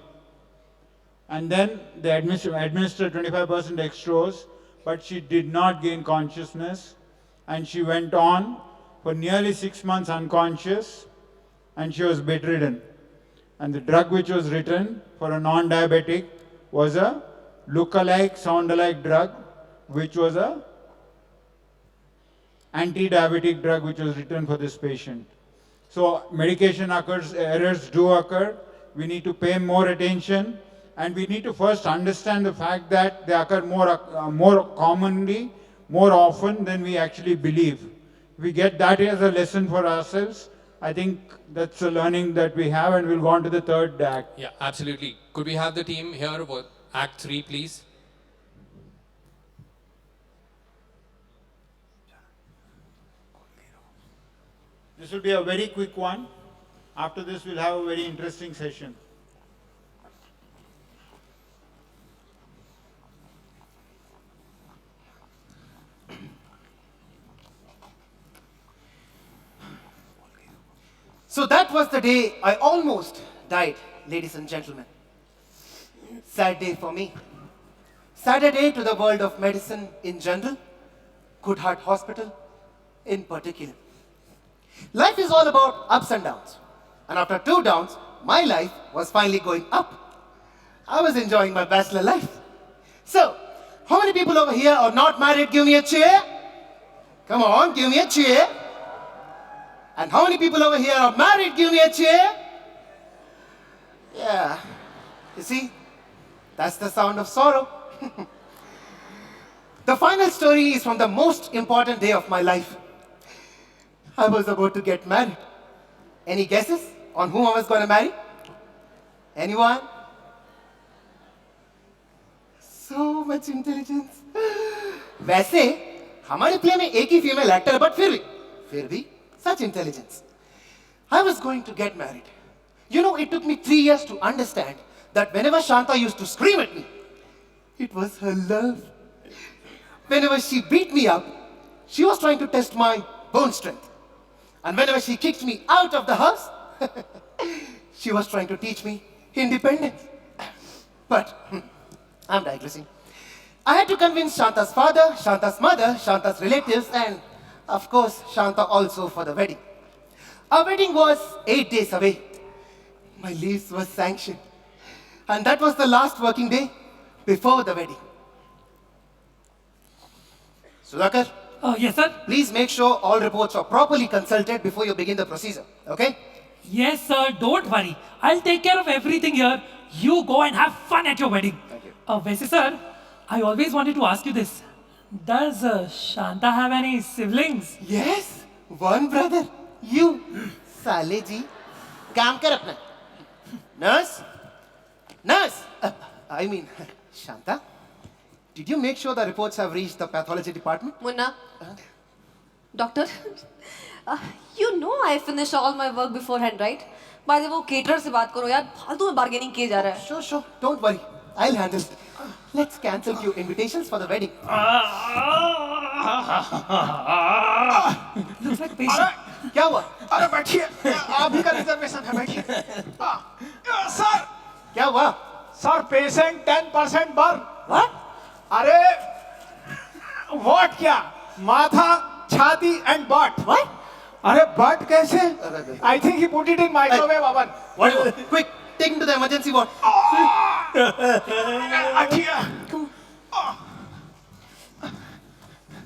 And then they administered 25% dextrose, but she did not gain consciousness, and she went on for nearly 6 months unconscious, and she was bedridden. And the drug which was written for a non-diabetic was a look-alike, sound-alike drug, which was a anti-diabetic drug which was written for this patient. So medication errors do occur. We need to pay more attention, and we need to first understand the fact that they occur more commonly, more often than we actually believe. We get that as a lesson for ourselves. I think that's a learning that we have, and we'll go on to the third act. Yeah, absolutely. Could we have the team here for Act 3, please? This will be a very quick one. After this, we'll have a very interesting session. So that was the day I almost died, ladies and gentlemen. Sad day for me. Sad day to the world of medicine in general, Good Heart Hospital in particular. Life is all about ups and downs. And after 2 downs, my life was finally going up. I was enjoying my bachelor life. So, how many people over here are not married? Give me a cheer. Come on, give me a cheer. And how many people over here are married? Give me a cheer. Yeah. You see, that's the sound of sorrow. The final story is from the most important day of my life. I was about to get married. Any guesses on whom I was going to marry? Anyone? So much intelligence. वैसे हमारे play में एक ही female actor, but फिर भी such intelligence. I was going to get married. You know, it took me 3 years to understand that whenever Shanta used to scream at me, it was her love. Whenever she beat me up, she was trying to test my bone strength. And whenever she kicked me out of the house, she was trying to teach me independence. But I'm digressing. I had to convince Shanta's father, Shanta's mother, Shanta's relatives, and of course, Shanta also for the wedding. Our wedding was 8 days away. My leaves were sanctioned. And that was the last working day before the wedding. Sudhakar? Yes, sir? Please make sure all reports are properly consulted before you begin the procedure, okay? Yes, sir. Don't worry. I'll take care of everything here. You go and have fun at your wedding. Thank you. Vaise, sir, I always wanted to ask you this. Does Shanta have any siblings? Yes, one brother. You. Sale ji. Kaam kar apna. Nurse? Nurse! I mean, Shanta, did you make sure the reports have reached the pathology department? Munna. Doctor, you know I finish all my work beforehand, right? By the way, caterer से बात करो यार, फालतू में bargaining किए जा रहा है. Sure. Don't worry. I'll handle it. Let's cancel few invitations for the wedding. Looks like patient. क्या हुआ? अरे बैठिए, आप ही का रिजर्वेशन है, बैठिए. सर, क्या हुआ? Sir, patient 10% burn. What? अरे, what क्या? माथा, छाती and butt. What? अरे butt कैसे? I think he put it in microwave oven. What? Quick, take him to the emergency ward.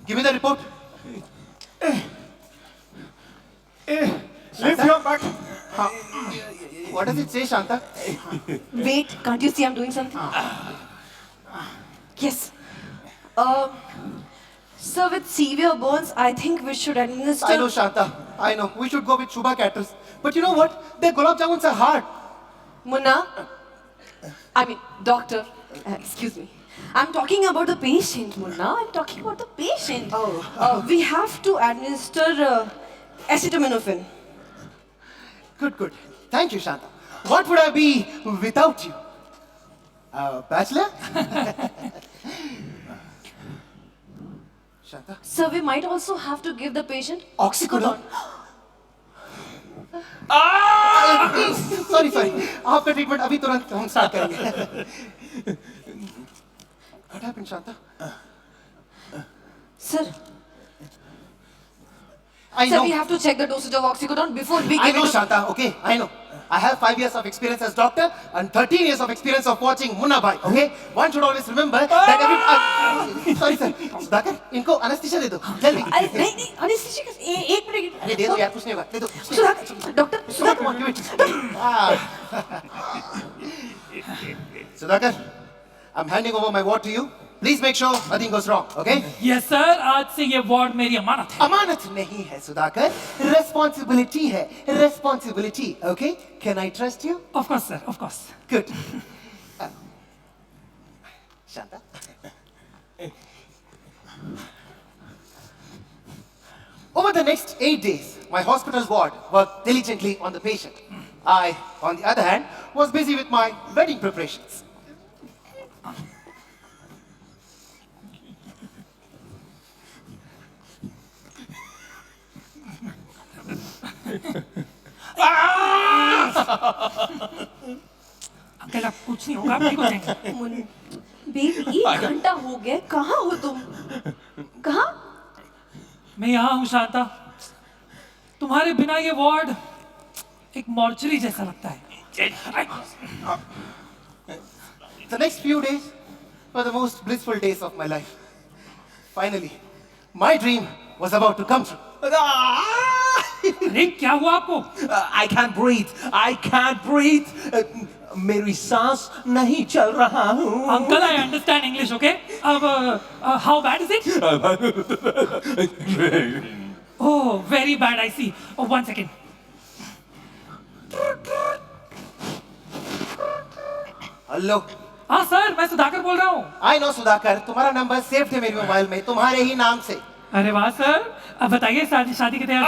Give me the report. Lift your butt. What does it say, Shanta? Wait, can't you see I'm doing something? Yes. Sir, with severe burns, I think we should administer... I know, Shanta. I know. We should go with Shubha Caterers. But you know what? Their gulab jamuns are hard. Munna, doctor, excuse me. I'm talking about the patient, Munna. I'm talking about the patient. We have to administer acetaminophen. Good. Thank you, Shanta. What would I be without you? Bachelor? Shanta? Sir, we might also have to give the patient oxycodone. Sorry. After treatment, abhi turant hum start karenge. What happened, Shanta? Sir. I know. Sir, we have to check the dosage of oxycodone before we give I know, it to... Shanta, okay? I know. I have 5 years of experience as doctor and 13 years of experience of watching Munna Bhai, okay? One should always remember that every... sorry, sir. Sudhakar, इनको anesthesia दे दो, जल्दी. नहीं, anesthesia का... एक minute. अरे दे दो यार, कुछ नहीं होगा. दे दो. Sudhakar, doctor, Sudhakar. Come on, give it. Sudhakar, I'm handing over my ward to you. Please make sure nothing goes wrong, okay? Yes, sir. आज से ये वार्ड मेरी अमानत है. अमानत नहीं है सुधाकर, responsibility है, responsibility, okay? Can I trust you? Of course, sir. Of course. Good. Shanta. Over the next 8 days, my hospital ward worked diligently on the patient. I, on the other hand, was busy with my wedding preparations. Uncle आप कुछ नहीं होगा, आप ठीक हो जाएंगे. Baby 1 घंटा हो गया, कहाँ हो तुम? कहाँ? मैं यहाँ हूँ शांता. तुम्हारे बिना ये वार्ड एक मॉर्चरी जैसा लगता है. The next few days were the most blissful days of my life. Finally, my dream was about to come true. अरे क्या हुआ आपको? I can't breathe. I can't breathe. मेरी सांस नहीं चल रहा हूँ. Uncle, I understand English, okay? अब how bad is it? Oh, very bad. I see. Oh, 1 second. Hello. हाँ सर, मैं सुधाकर बोल रहा हूँ. I know सुधाकर, तुम्हारा नंबर सेव थे मेरे मोबाइल में, तुम्हारे ही नाम से. अरे वाह सर, अब बताइए शादी की तैयारी.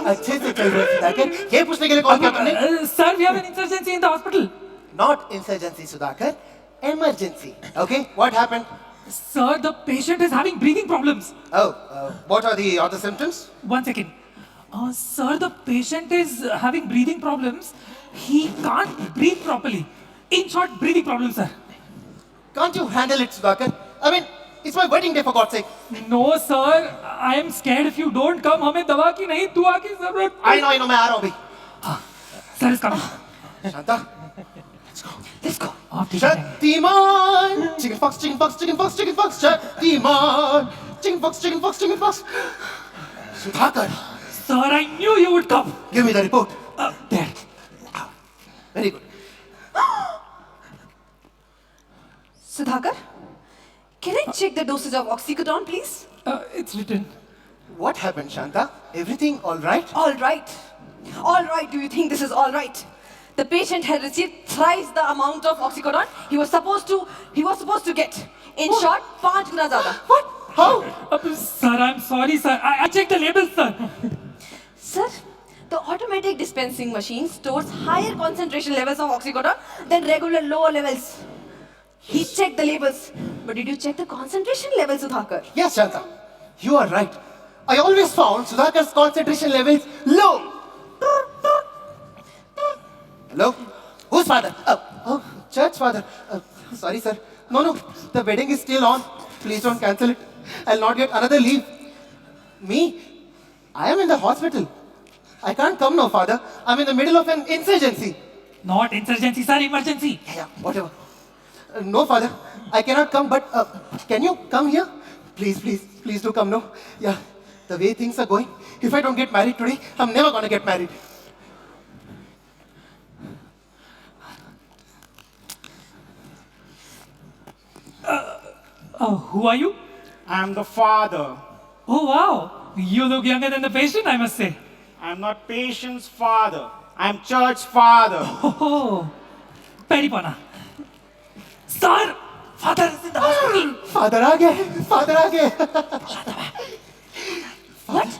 अच्छे से चल रही है सुधाकर. ये पूछने के लिए कॉल किया तुमने? Sir, we have an insurgency in the hospital. Not insurgency, Sudhakar. Emergency. Okay, what happened? Sir, the patient is having breathing problems. Oh, what are the other symptoms? 1 second. Sir, the patient is having breathing problems. He can't breathe properly. In short, breathing problems, sir. Can't you handle it, Sudhakar? I mean, it's my wedding day for God's sake. No, sir. I am scared if you don't come. हमें दवा की नहीं दुआ की जरूरत. I know. मैं आ रहा हूँ अभी. Sir is coming. Shanta. Let's go. Shaktiman! Chicken fox, chicken fox, chicken fox, chicken fox, Shaktiman! Chicken fox, chicken fox, chicken fox. Sudhakar. Sir, I knew you would come. Give me the report. There. Very good. Sudhakar, can I check the dosage of oxycodone, please? It's written. What happened, Shanta? Everything all right? All right. All right. Do you think this is all right? The patient had received thrice the amount of oxycodone he was supposed to get. In short, 5 guna zyada. What? How? Sir, I'm sorry, sir. I checked the labels, sir. Sir, the automatic dispensing machine stores higher concentration levels of oxycodone than regular lower levels. He checked the labels. But did you check the concentration level, Sudhakar? Yes, Shanta. You are right. I always found Sudhakar's concentration levels low. Hello? Whose father? Oh, church father. Sorry, sir. No. The wedding is still on. Please don't cancel it. I'll not get another leave. Me? I am in the hospital. I can't come now, father. I'm in the middle of an insurgency. Not insurgency, sir. Emergency. Yeah, whatever. No, father. I cannot come, but can you come here? Please do come now. Yeah, the way things are going, if I don't get married today, I'm never gonna get married. Who are you? I'm the father. Oh, wow. You look younger than the patient, I must say. I'm not patient's father. I'm church father. Oh, Peripana. Sir, father is in the hospital. Father आ गए. What?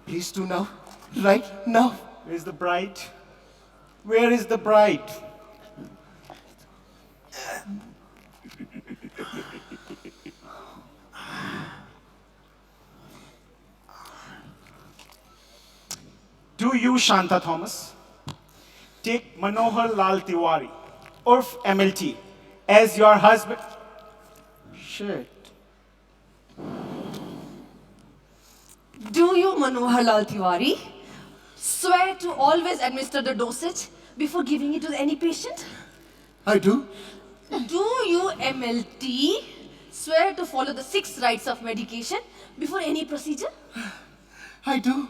Please do now. Right now. Where's the bride? Where is the bride? Do you, Shanta Thomas, take Manohar Lal Tiwari, Urf MLT, as your husband? Shit. Do you, Manohar Lal Tiwari, swear to always administer the dosage before giving it to any patient? I do. Do you, MLT, swear to follow the 6 rites of medication before any procedure? I do.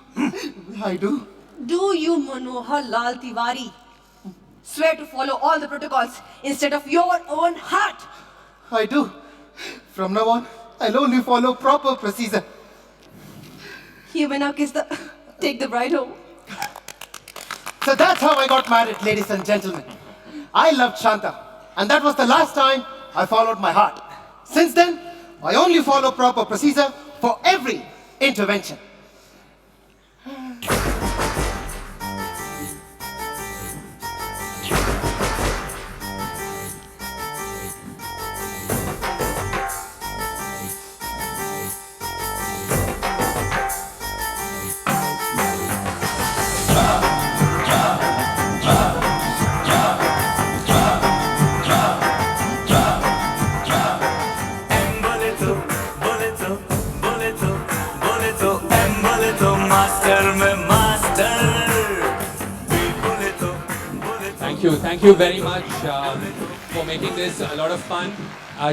Do you, Manohar Lal Tiwari, swear to follow all the protocols instead of your own heart? I do. From now on, I'll only follow proper procedure. You may now kiss the... take the bride home. So that's how I got married, ladies and gentlemen. I loved Shanta, and that was the last time I followed my heart. Since then, I only follow proper procedure for every intervention. Thank you very much for making this a lot of fun.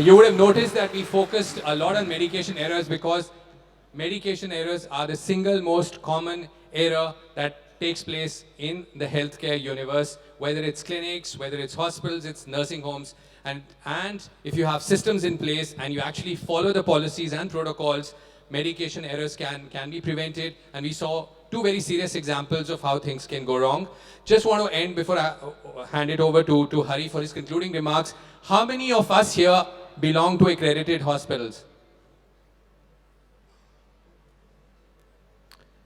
You would have noticed that we focused a lot on medication errors because medication errors are the single most common error that takes place in the healthcare universe, whether it's clinics, whether it's hospitals, it's nursing homes. And if you have systems in place and you actually follow the policies and protocols, medication errors can be prevented. And we saw two very serious examples of how things can go wrong. Just want to end before I hand it over to Hari for his concluding remarks. How many of us here belong to accredited hospitals?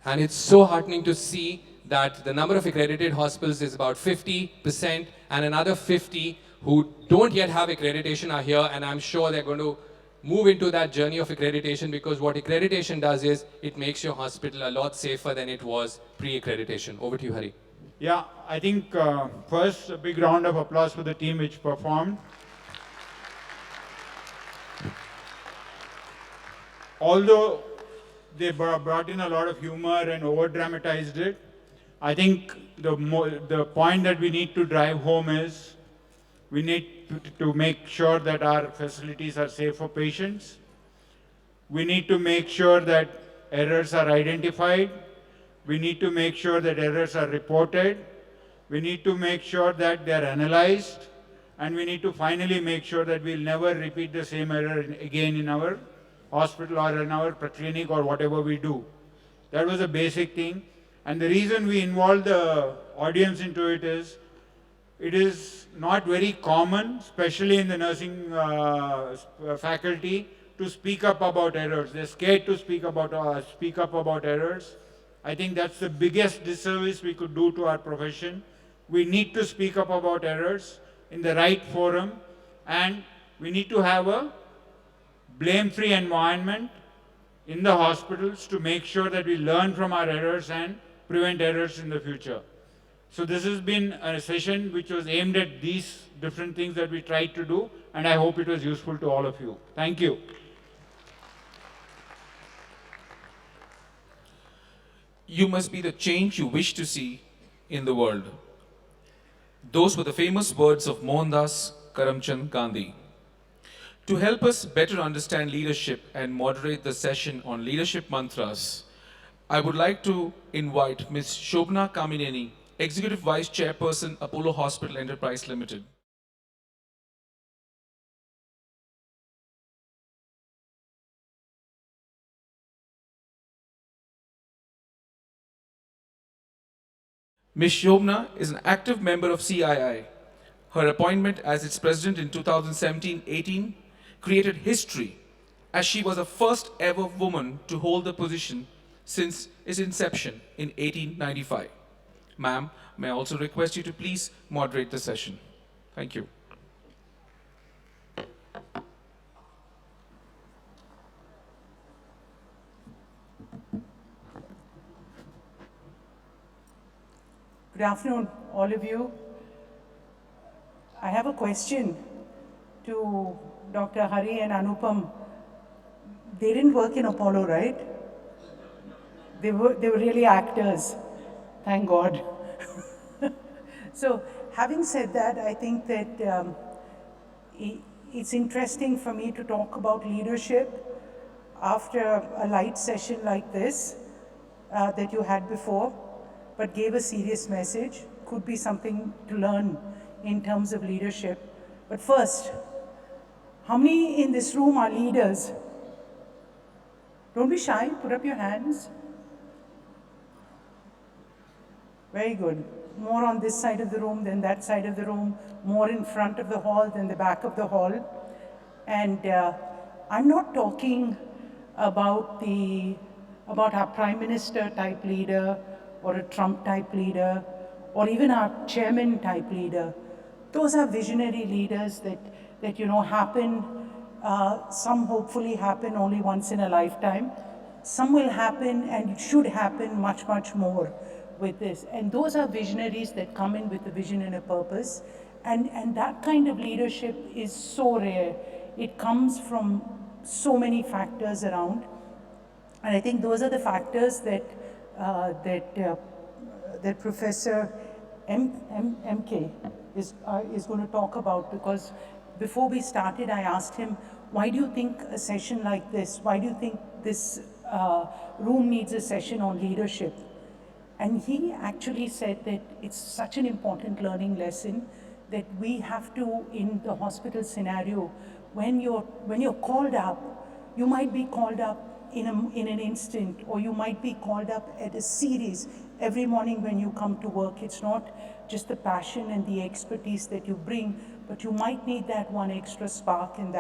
And it's so heartening to see that the number of accredited hospitals is about 50%, and another 50 who don't yet have accreditation are here, and I'm sure they're going to move into that journey of accreditation, because what accreditation does is it makes your hospital a lot safer than it was pre-accreditation. Over to you, Hari. Yeah, I think first a big round of applause for the team which performed. Although they brought in a lot of humor and over-dramatized it, I think the point that we need to drive home is we need to make sure that our facilities are safe for patients. We need to make sure that errors are identified. We need to make sure that errors are reported. We need to make sure that they are analyzed. And we need to finally make sure that we'll never repeat the same error again in our hospital or in our clinic or whatever we do. That was a basic thing. And the reason we involved the audience into it is not very common, especially in the nursing faculty, to speak up about errors. They're scared to speak up about errors. I think that's the biggest disservice we could do to our profession. We need to speak up about errors in the right forum, and we need to have a blame-free environment in the hospitals to make sure that we learn from our errors and prevent errors in the future. So this has been a session which was aimed at these different things that we tried to do, and I hope it was useful to all of you. Thank you. You must be the change you wish to see in the world. Those were the famous words of Mohandas Karamchand Gandhi. To help us better understand leadership and moderate the session on leadership mantras, I would like to invite Ms. Shobna Kamineni, Executive Vice Chairperson, Apollo Hospital Enterprise Limited. Ms. Shobna is an active member of CII. Her appointment as its president in 2017-18 created history, as she was the first ever woman to hold the position since its inception in 1895. Ma'am, may I also request you to please moderate the session. Thank you. Good afternoon, all of you. I have a question to Dr. Hari and Anupam. They didn't work in Apollo, right? They were really actors. Thank God. So, having said that, I think that it's interesting for me to talk about leadership after a light session like this that you had before, but gave a serious message. Could be something to learn in terms of leadership. But first, How many in this room are leaders? Don't be shy, put up your hands. Very good. More on this side of the room than that side of the room, more in front of the hall than the back of the hall. And I'm not talking about our Prime Minister type leader or a Trump type leader or even our chairman type leader. Those are visionary leaders that happen. Some hopefully happen only once in a lifetime. Some will happen and should happen much, much more with this. And those are visionaries that come in with a vision and a purpose. And that kind of leadership is so rare. It comes from so many factors around. And I think those are the factors that Professor MK is going to talk about, because before we started, I asked him, why do you think a session like this, why do you think this room needs a session on leadership? And he actually said that it's such an important learning lesson that we have to, in the hospital scenario, when you're called up, you might be called up in an instant, or you might be called up at a series every morning when you come to work. It's not just the passion and the expertise that you bring, but you might need that one extra spark, and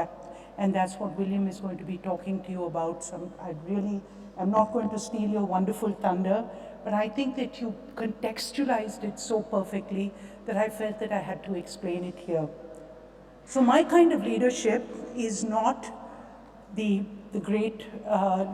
that's what William is going to be talking to you about. So I'm not going to steal your wonderful thunder, but I think that you contextualized it so perfectly that I felt that I had to explain it here. So my kind of leadership is not the great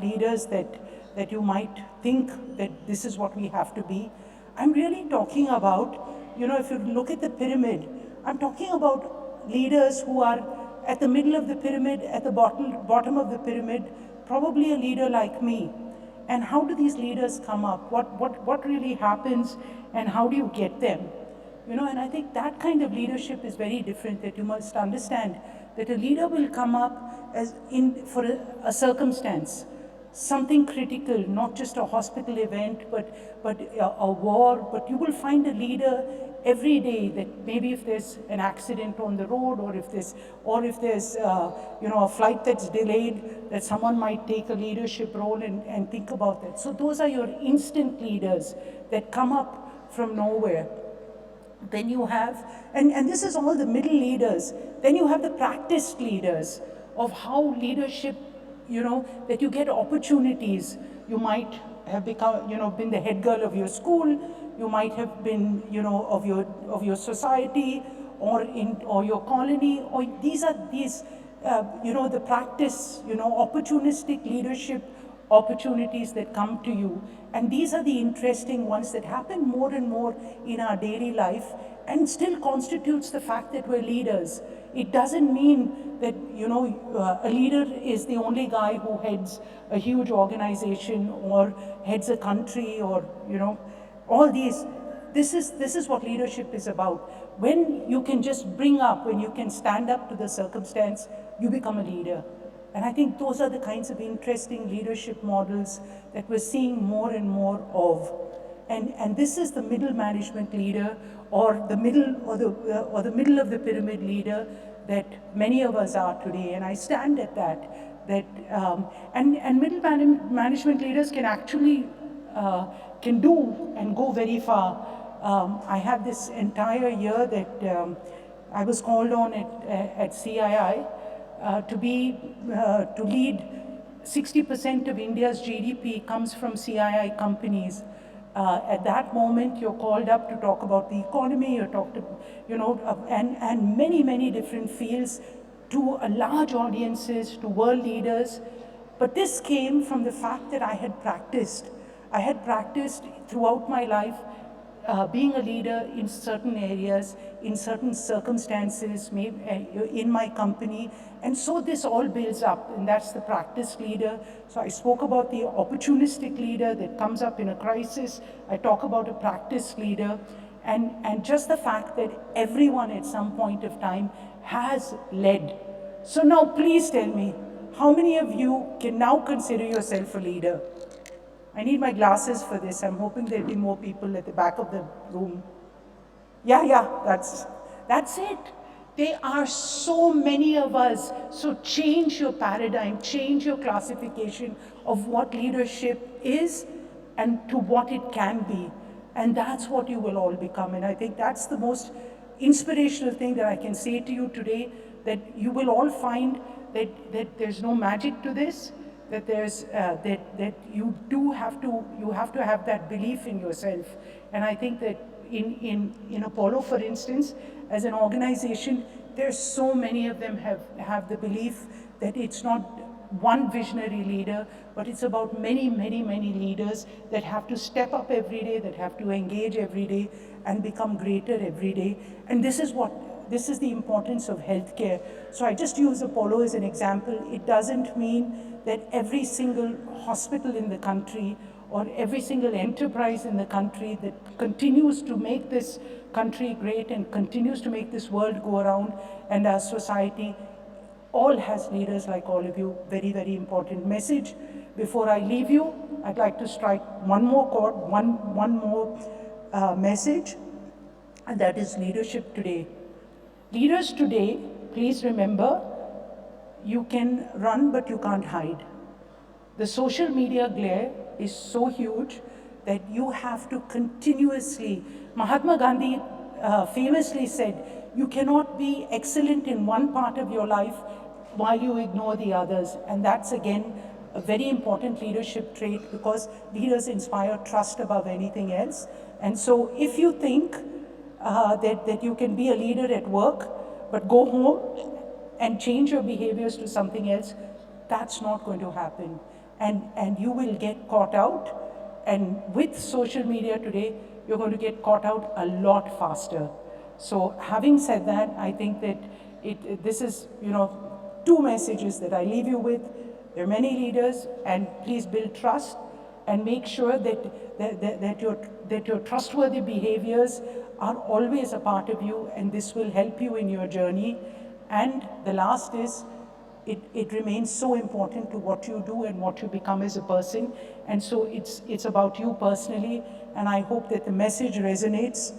leaders that you might think that this is what we have to be. I'm really talking about, if you look at the pyramid, I'm talking about leaders who are at the middle of the pyramid, at the bottom of the pyramid, probably a leader like me. And how do these leaders come up? What really happens, and how do you get them? And I think that kind of leadership is very different, that you must understand that a leader will come up for a circumstance, something critical, not just a hospital event, but a war. But you will find a leader every day, that maybe if there's an accident on the road, or if there's a flight that's delayed, that someone might take a leadership role and think about that. So those are your instant leaders that come up from nowhere. Then you have, and this is all the middle leaders, then you have the practiced leaders of how leadership, that you get opportunities. You might have become, been the head girl of your school, you might have been, of your society, or your colony, or these are the practice, opportunistic leadership opportunities that come to you. And these are the interesting ones that happen more and more in our daily life, and still constitutes the fact that we're leaders. It doesn't mean that, a leader is the only guy who heads a huge organization or heads a country, or, all these. This is what leadership is about. When you can just when you can stand up to the circumstance, you become a leader. And I think those are the kinds of interesting leadership models that we're seeing more and more of. And this is the middle management leader, or the middle middle of the pyramid leader that many of us are today. And I stand at that. And middle management leaders can actually can do and go very far. I had this entire year that I was called on at CII to lead 60% of India's GDP comes from CII companies. At that moment, you're called up to talk about the economy, you're talked to, and many, many different fields, to a large audiences, to world leaders. But this came from the fact that I had practiced. I had practiced throughout my life being a leader in certain areas, in certain circumstances, maybe in my company. And so this all builds up, and that's the practice leader. So I spoke about the opportunistic leader that comes up in a crisis. I talk about a practice leader, and just the fact that everyone at some point of time has led. So now please tell me, how many of you can now consider yourself a leader? I need my glasses for this. I'm hoping there'll be more people at the back of the room. Yeah, that's it. There are so many of us. So change your paradigm, change your classification of what leadership is and to what it can be. And that's what you will all become. And I think that's the most inspirational thing that I can say to you today, that you will all find that there's no magic to this, that there's that you have to have that belief in yourself. And I think that in Apollo, for instance, as an organization, there's so many of them have the belief that it's not one visionary leader, but it's about many, many, many leaders that have to step up every day, that have to engage every day and become greater every day. And this is the importance of healthcare. So I just use Apollo as an example. It doesn't mean that every single hospital in the country or every single enterprise in the country that continues to make this country great and continues to make this world go around, and our society all has leaders like all of you. Very, very important message. Before I leave you, I'd like to strike one more chord, one more message, and that is leadership today. Leaders today, please remember, you can run but you can't hide. The social media glare is so huge that you have to continuously, Mahatma Gandhi famously said, you cannot be excellent in one part of your life while you ignore the others. And that's again a very important leadership trait, because leaders inspire trust above anything else. And so if you think that you can be a leader at work, but go home and change your behaviors to something else, that's not going to happen. And you will get caught out. And with social media today, you're going to get caught out a lot faster. So having said that, I think that this is, two messages that I leave you with. There are many leaders, and please build trust and make sure that your trustworthy behaviors are always a part of you, and this will help you in your journey. And the last is, it remains so important to what you do and what you become as a person. And so it's about you personally, and I hope that the message resonates.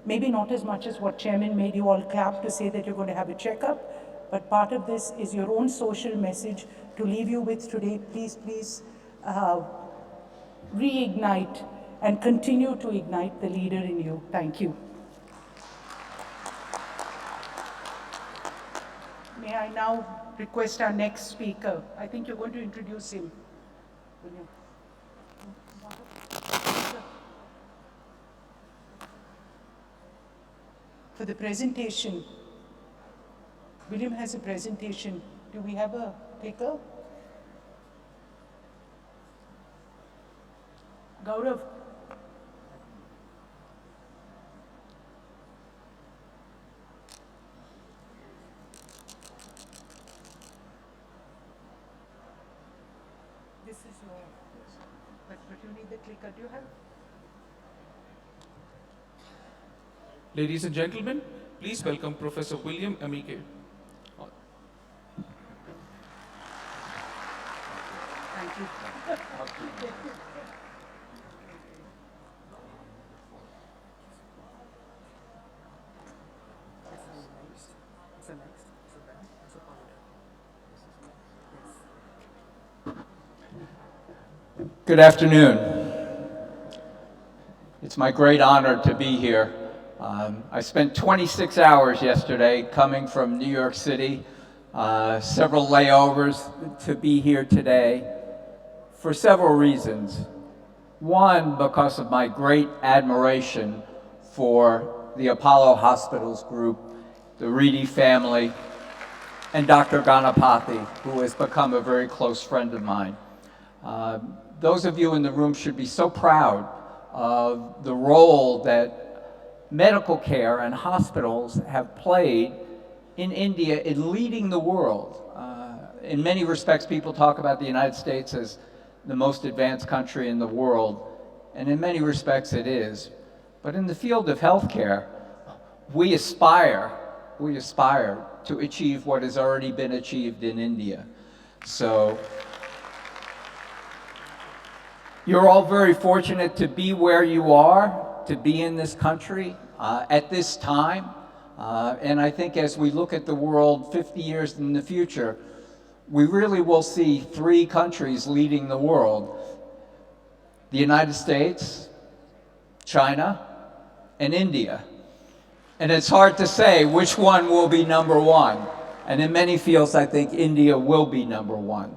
Maybe not as much as what Chairman made you all clap to say that you're going to have a checkup, but part of this is your own social message to leave you with today. Please, reignite and continue to ignite the leader in you. Thank you. May I now request our next speaker? I think you're going to introduce him. William. For the presentation, William has a presentation. Do we have a clicker? Gaurav. This is your, but you need the clicker. Do you have? Ladies and gentlemen, please welcome Professor William Amike. Thank you. Good afternoon. It's my great honor to be here. I spent 26 hours yesterday coming from New York City, several layovers to be here today for several reasons. One, because of my great admiration for the Apollo Hospitals group, the Reedy family, and Dr. Ganapathy, who has become a very close friend of mine. Those of you in the room should be so proud of the role that medical care and hospitals have played in India in leading the world. In many respects, people talk about the United States as the most advanced country in the world, and in many respects it is. But in the field of healthcare, we aspire to achieve what has already been achieved in India. So you're all very fortunate to be where you are, to be in this country at this time. And I think as we look at the world 50 years in the future, we really will see 3 countries leading the world: the United States, China, and India. And it's hard to say which one will be number 1. And in many fields, I think India will be number 1.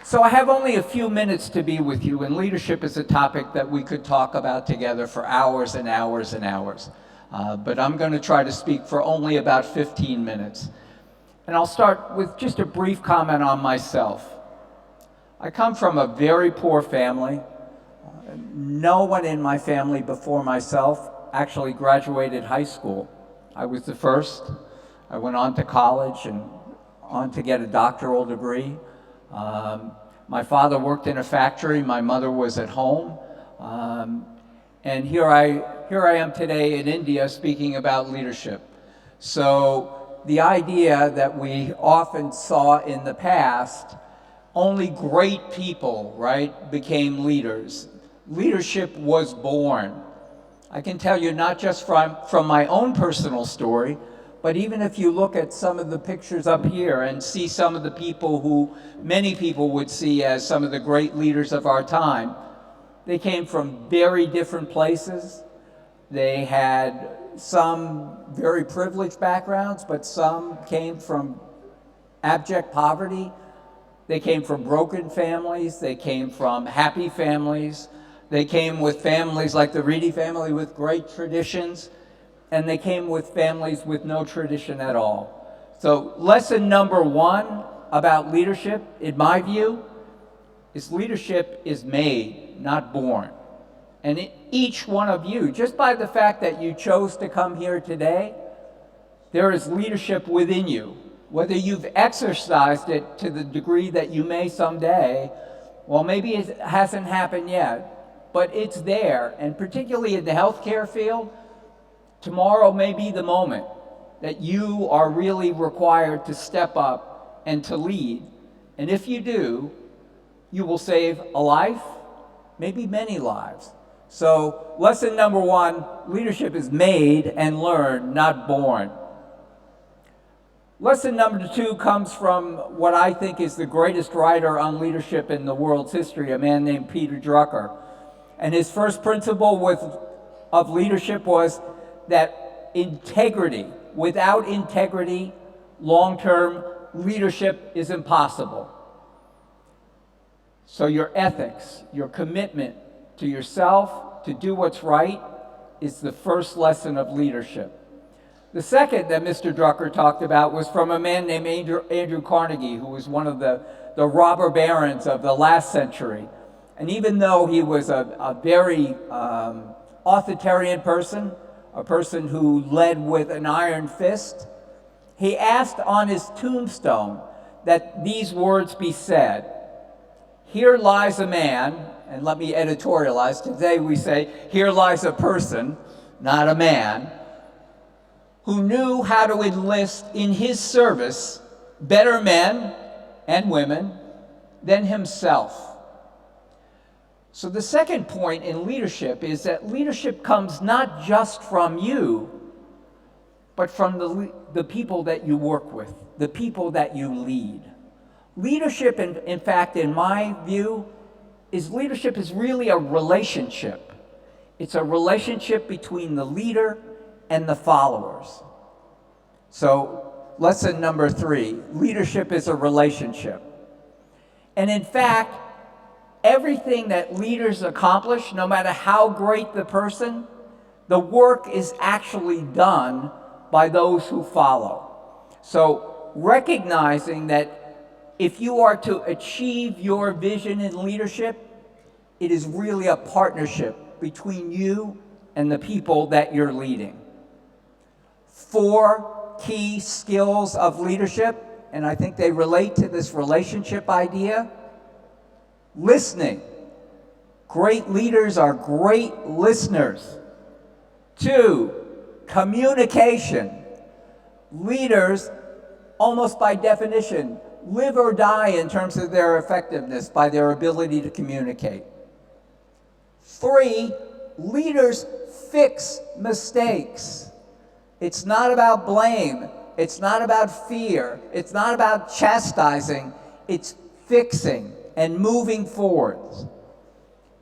So I have only a few minutes to be with you, and leadership is a topic that we could talk about together for hours and hours and hours. But I'm going to try to speak for only about 15 minutes. And I'll start with just a brief comment on myself. I come from a very poor family. No one in my family before myself actually graduated high school. I was the first. I went on to college and on to get a doctoral degree. My father worked in a factory. My mother was at home. And here I am today in India speaking about leadership. So the idea that we often saw in the past, only great people, right, became leaders. Leadership was born. I can tell you not just from my own personal story, but even if you look at some of the pictures up here and see some of the people who many people would see as some of the great leaders of our time, they came from very different places. They had some very privileged backgrounds, but some came from abject poverty. They came from broken families. They came from happy families. They came with families like the Reedy family with great traditions, and they came with families with no tradition at all. So lesson number 1 about leadership, in my view, is leadership is made, not born. And each one of you, just by the fact that you chose to come here today, there is leadership within you. Whether you've exercised it to the degree that you may someday, well, maybe it hasn't happened yet, but it's there. And particularly in the healthcare field, tomorrow may be the moment that you are really required to step up and to lead. And if you do, you will save a life, maybe many lives. So lesson number 1, leadership is made and learned, not born. Lesson number 2 comes from what I think is the greatest writer on leadership in the world's history, a man named Peter Drucker. And his first principle of leadership was that integrity, without integrity, long-term leadership is impossible. So your ethics, your commitment to yourself, to do what's right, is the first lesson of leadership. The second that Mr. Drucker talked about was from a man named Andrew Carnegie, who was one of the robber barons of the last century. And even though he was a very authoritarian person, a person who led with an iron fist, he asked on his tombstone that these words be said: "Here lies a man," and let me editorialize, today we say, "Here lies a person," not a man, "who knew how to enlist in his service better men and women than himself." So the second point in leadership is that leadership comes not just from you, but from the people that you work with, the people that you lead. Leadership, in fact, in my view, leadership is really a relationship. It's a relationship between the leader and the followers. So lesson number 3, leadership is a relationship. And in fact, everything that leaders accomplish, no matter how great the person, the work is actually done by those who follow. So recognizing that if you are to achieve your vision in leadership, it is really a partnership between you and the people that you're leading. 4 key skills of leadership, and I think they relate to this relationship idea. Listening. Great leaders are great listeners. 2, communication. Leaders, almost by definition, live or die in terms of their effectiveness by their ability to communicate. 3, leaders fix mistakes. It's not about blame. It's not about fear. It's not about chastising. It's fixing and moving forward.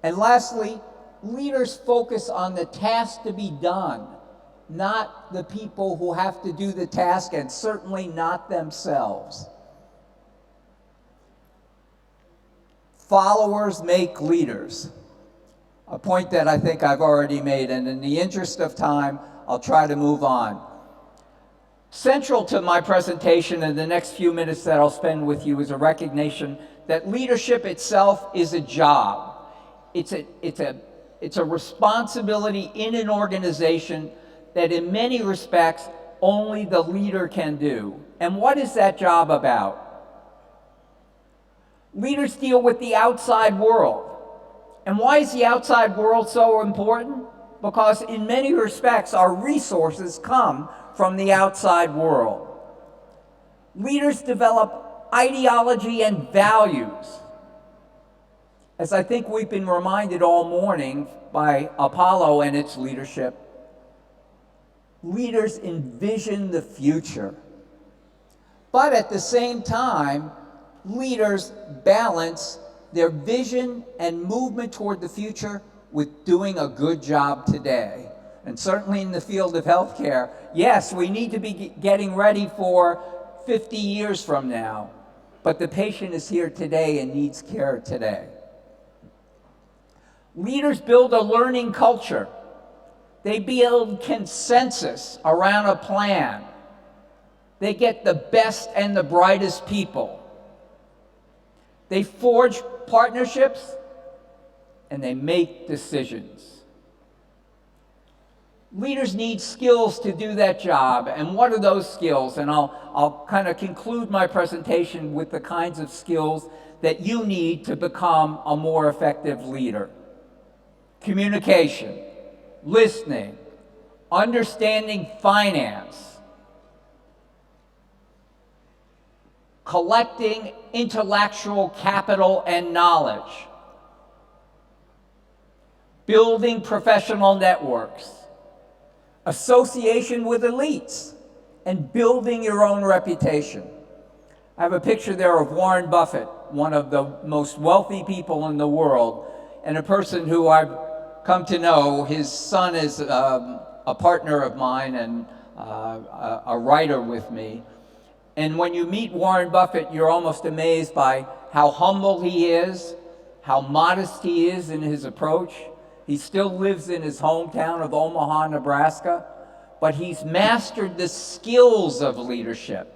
And lastly, leaders focus on the task to be done, not the people who have to do the task, and certainly not themselves. Followers make leaders. A point that I think I've already made, and in the interest of time, I'll try to move on. Central to my presentation in the next few minutes that I'll spend with you is a recognition that leadership itself is a job. It's a responsibility in an organization that in many respects only the leader can do. And what is that job about? Leaders deal with the outside world. And why is the outside world so important? Because in many respects our resources come from the outside world. Leaders develop ideology and values. As I think we've been reminded all morning by Apollo and its leadership, leaders envision the future. But at the same time, leaders balance their vision and movement toward the future with doing a good job today. And certainly in the field of healthcare, yes, we need to be getting ready for 50 years from now, but the patient is here today and needs care today. Leaders build a learning culture. They build consensus around a plan. They get the best and the brightest people. They forge partnerships and they make decisions. Leaders need skills to do that job, and what are those skills? And I'll kind of conclude my presentation with the kinds of skills that you need to become a more effective leader. Communication, listening, understanding finance, collecting intellectual capital and knowledge, building professional networks, association with elites, and building your own reputation. I have a picture there of Warren Buffett, one of the most wealthy people in the world, and a person who I've come to know. His son is a partner of mine and a writer with me. And when you meet Warren Buffett, you're almost amazed by how humble he is, how modest he is in his approach. He still lives in his hometown of Omaha, Nebraska, but he's mastered the skills of leadership,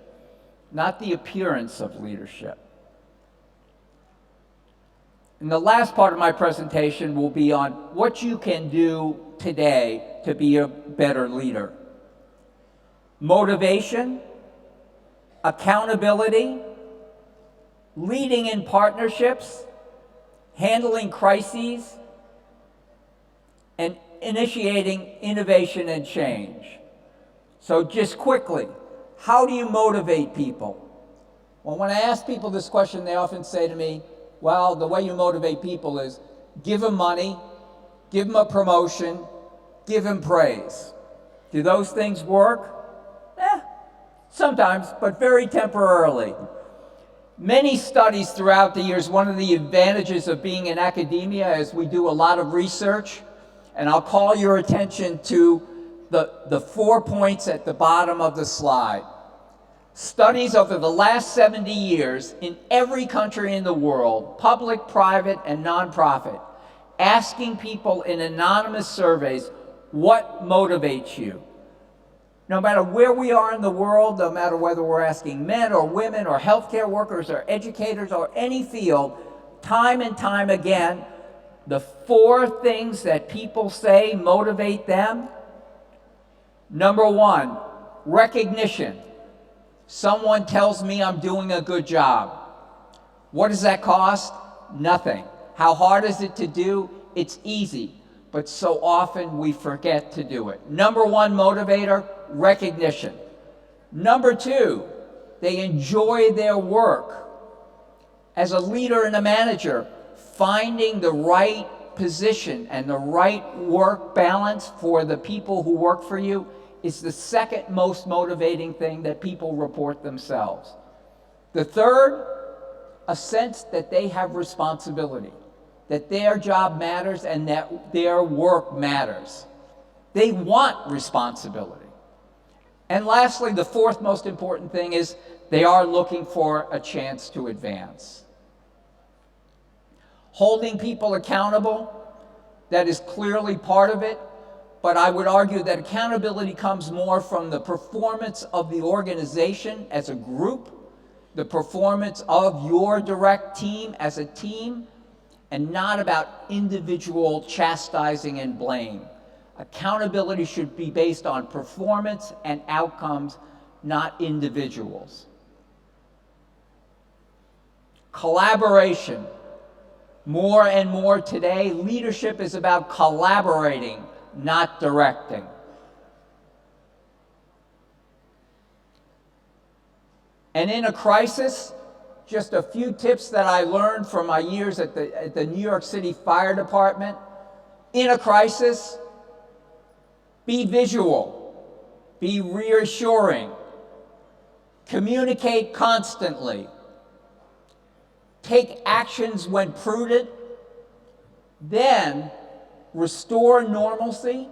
not the appearance of leadership. And the last part of my presentation will be on what you can do today to be a better leader. Motivation, accountability, leading in partnerships, handling crises, and initiating innovation and change. So just quickly, how do you motivate people? Well, when I ask people this question, they often say to me, well, the way you motivate people is give them money, give them a promotion, give them praise. Do those things work? Sometimes, but very temporarily. Many studies throughout the years, one of the advantages of being in academia is we do a lot of research, and I'll call your attention to the 4 points at the bottom of the slide. Studies over the last 70 years in every country in the world, public, private, and nonprofit, asking people in anonymous surveys, what motivates you? No matter where we are in the world, no matter whether we're asking men or women or healthcare workers or educators or any field, time and time again, the 4 things that people say motivate them. Number 1, recognition. Someone tells me I'm doing a good job. What does that cost? Nothing. How hard is it to do? It's easy, but so often we forget to do it. Number 1 motivator, recognition. Number 2, they enjoy their work. As a leader and a manager, finding the right position and the right work balance for the people who work for you is the second most motivating thing that people report themselves. The third, a sense that they have responsibility, that their job matters and that their work matters. They want responsibility. And lastly, the fourth most important thing is they are looking for a chance to advance. Holding people accountable, that is clearly part of it, but I would argue that accountability comes more from the performance of the organization as a group, the performance of your direct team as a team, and not about individual chastising and blame. Accountability should be based on performance and outcomes, not individuals. Collaboration. More and more today, leadership is about collaborating, not directing. And in a crisis, just a few tips that I learned from my years at the New York City Fire Department. In a crisis, be visual, be reassuring, communicate constantly, take actions when prudent, then restore normalcy,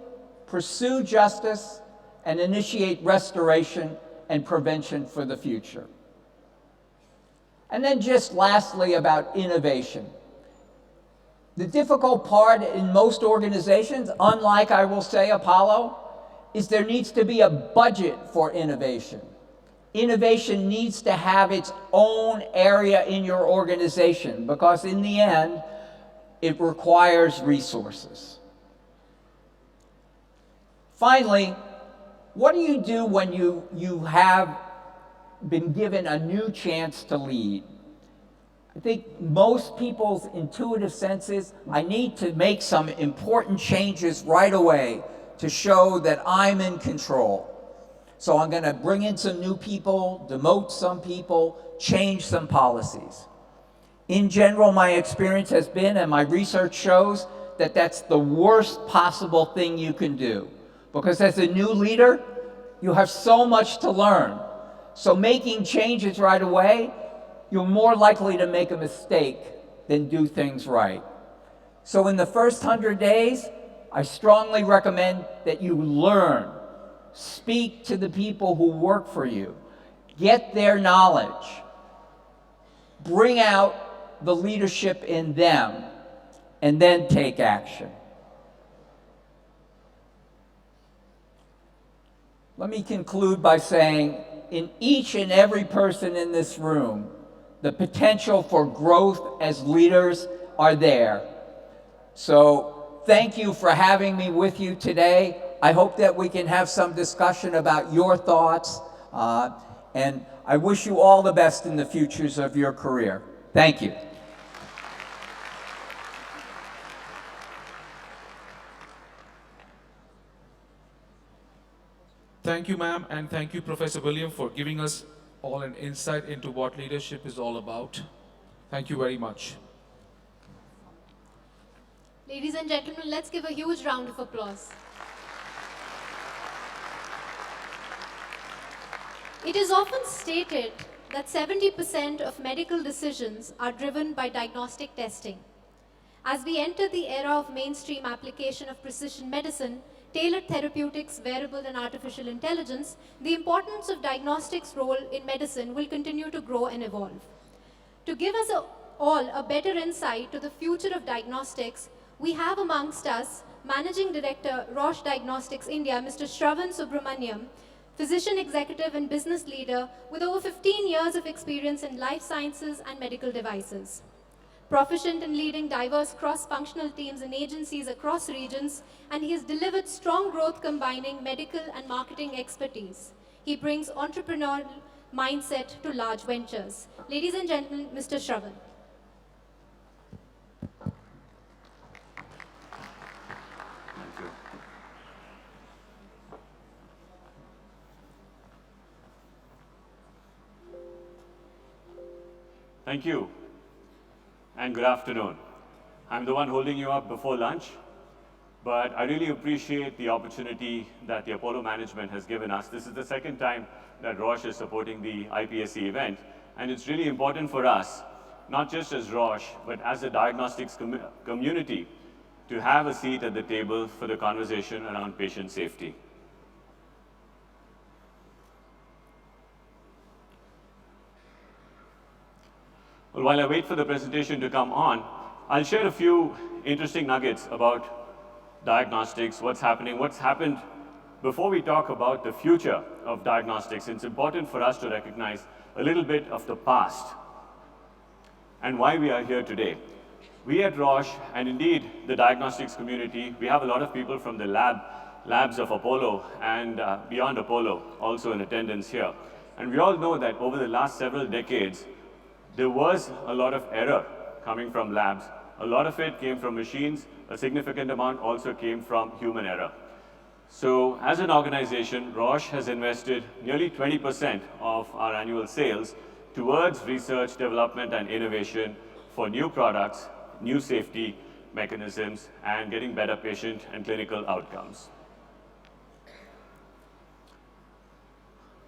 pursue justice, and initiate restoration and prevention for the future. And then just lastly about innovation. The difficult part in most organizations, unlike I will say Apollo, is there needs to be a budget for innovation. Innovation needs to have its own area in your organization because in the end, it requires resources. Finally, what do you do when you have been given a new chance to lead? I think most people's intuitive sense is, I need to make some important changes right away to show that I'm in control. So I'm going to bring in some new people, demote some people, change some policies. In general, my experience has been, and my research shows, that that's the worst possible thing you can do. Because as a new leader, you have so much to learn. So making changes right away, you're more likely to make a mistake than do things right. So in the first 100 days, I strongly recommend that you learn. Speak to the people who work for you. Get their knowledge. Bring out the leadership in them, and then take action. Let me conclude by saying, in each and every person in this room, the potential for growth as leaders are there. So thank you for having me with you today. I hope that we can have some discussion about your thoughts, and I wish you all the best in the futures of your career. Thank you. Thank you, ma'am, and thank you, Professor William, for giving us all an insight into what leadership is all about. Thank you very much. Ladies and gentlemen, let's give a huge round of applause. It is often stated that 70% of medical decisions are driven by diagnostic testing. As we enter the era of mainstream application of precision medicine, tailored therapeutics, wearable and artificial intelligence, the importance of diagnostics' role in medicine will continue to grow and evolve. To give us all a better insight to the future of diagnostics, we have amongst us Managing Director, Roche Diagnostics India, Mr. Shravan Subramaniam, physician executive and business leader with over 15 years of experience in life sciences and medical devices. Proficient in leading diverse cross-functional teams and agencies across regions, and he has delivered strong growth combining medical and marketing expertise. He brings entrepreneurial mindset to large ventures. Ladies and gentlemen, Mr. Shravan. Thank you, and good afternoon. I'm the one holding you up before lunch, but I really appreciate the opportunity that the Apollo management has given us. This is the second time that Roche is supporting the IPSC event, and it's really important for us, not just as Roche, but as a diagnostics community, to have a seat at the table for the conversation around patient safety. Well, while I wait for the presentation to come on, I'll share a few interesting nuggets about diagnostics, what's happened. Before we talk about the future of diagnostics, it's important for us to recognize a little bit of the past and why we are here today. We at Roche, and indeed the diagnostics community, we have a lot of people from the labs of Apollo and beyond Apollo also in attendance here. And we all know that over the last several decades, there was a lot of error coming from labs. A lot of it came from machines. A significant amount also came from human error. So as an organization, Roche has invested nearly 20% of our annual sales towards research, development, and innovation for new products, new safety mechanisms, and getting better patient and clinical outcomes.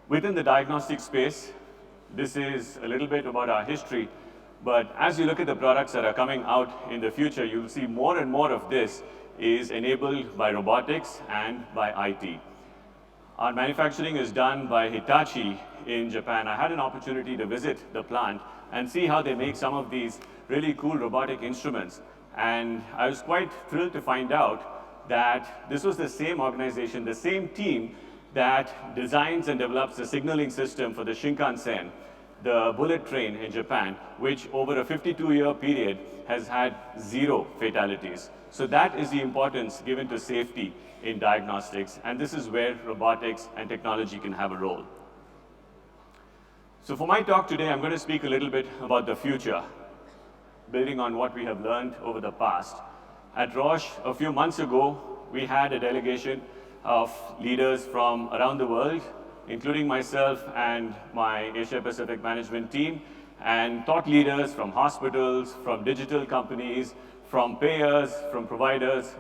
Within the diagnostic space, this is a little bit about our history, but as you look at the products that are coming out in the future, you'll see more and more of this is enabled by robotics and by IT. Our manufacturing is done by Hitachi in Japan. I had an opportunity to visit the plant and see how they make some of these really cool robotic instruments. And I was quite thrilled to find out that this was the same organization, the same team that designs and develops the signaling system for the Shinkansen, the bullet train in Japan, which over a 52-year period has had 0 fatalities. So that is the importance given to safety in diagnostics, and this is where robotics and technology can have a role. So for my talk today, I'm going to speak a little bit about the future, building on what we have learned over the past. At Roche, a few months ago, we had a delegation of leaders from around the world, including myself and my Asia Pacific management team, and thought leaders from hospitals, from digital companies, from payers, from providers,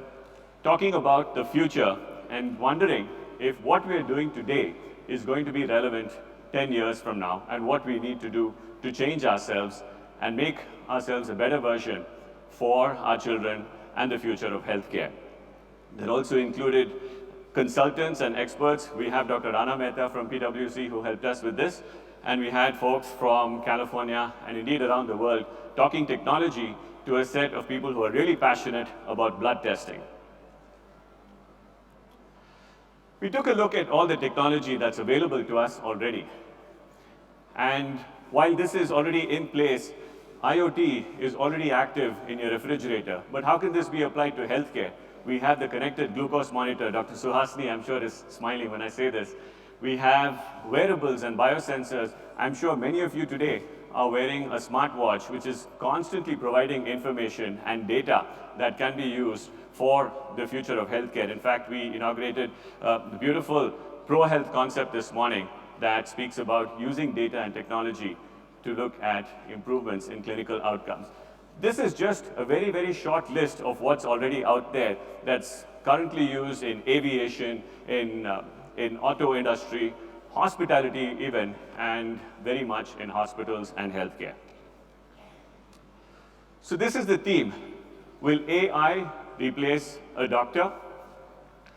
talking about the future and wondering if what we are doing today is going to be relevant 10 years from now, and what we need to do to change ourselves and make ourselves a better version for our children and the future of healthcare. That also included consultants and experts. We have Dr. Rana Mehta from PwC who helped us with this, and we had folks from California and indeed around the world talking technology to a set of people who are really passionate about blood testing. We took a look at all the technology that's available to us already. And while this is already in place, IoT is already active in your refrigerator. But how can this be applied to healthcare? We have the connected glucose monitor. Dr. Suhasini, I'm sure, is smiling when I say this. We have wearables and biosensors. I'm sure many of you today are wearing a smartwatch, which is constantly providing information and data that can be used for the future of healthcare. In fact, we inaugurated the beautiful ProHealth concept this morning that speaks about using data and technology to look at improvements in clinical outcomes. This is just a very, very short list of what's already out there that's currently used in aviation, in auto industry, hospitality even, and very much in hospitals and healthcare. So this is the theme. Will AI replace a doctor?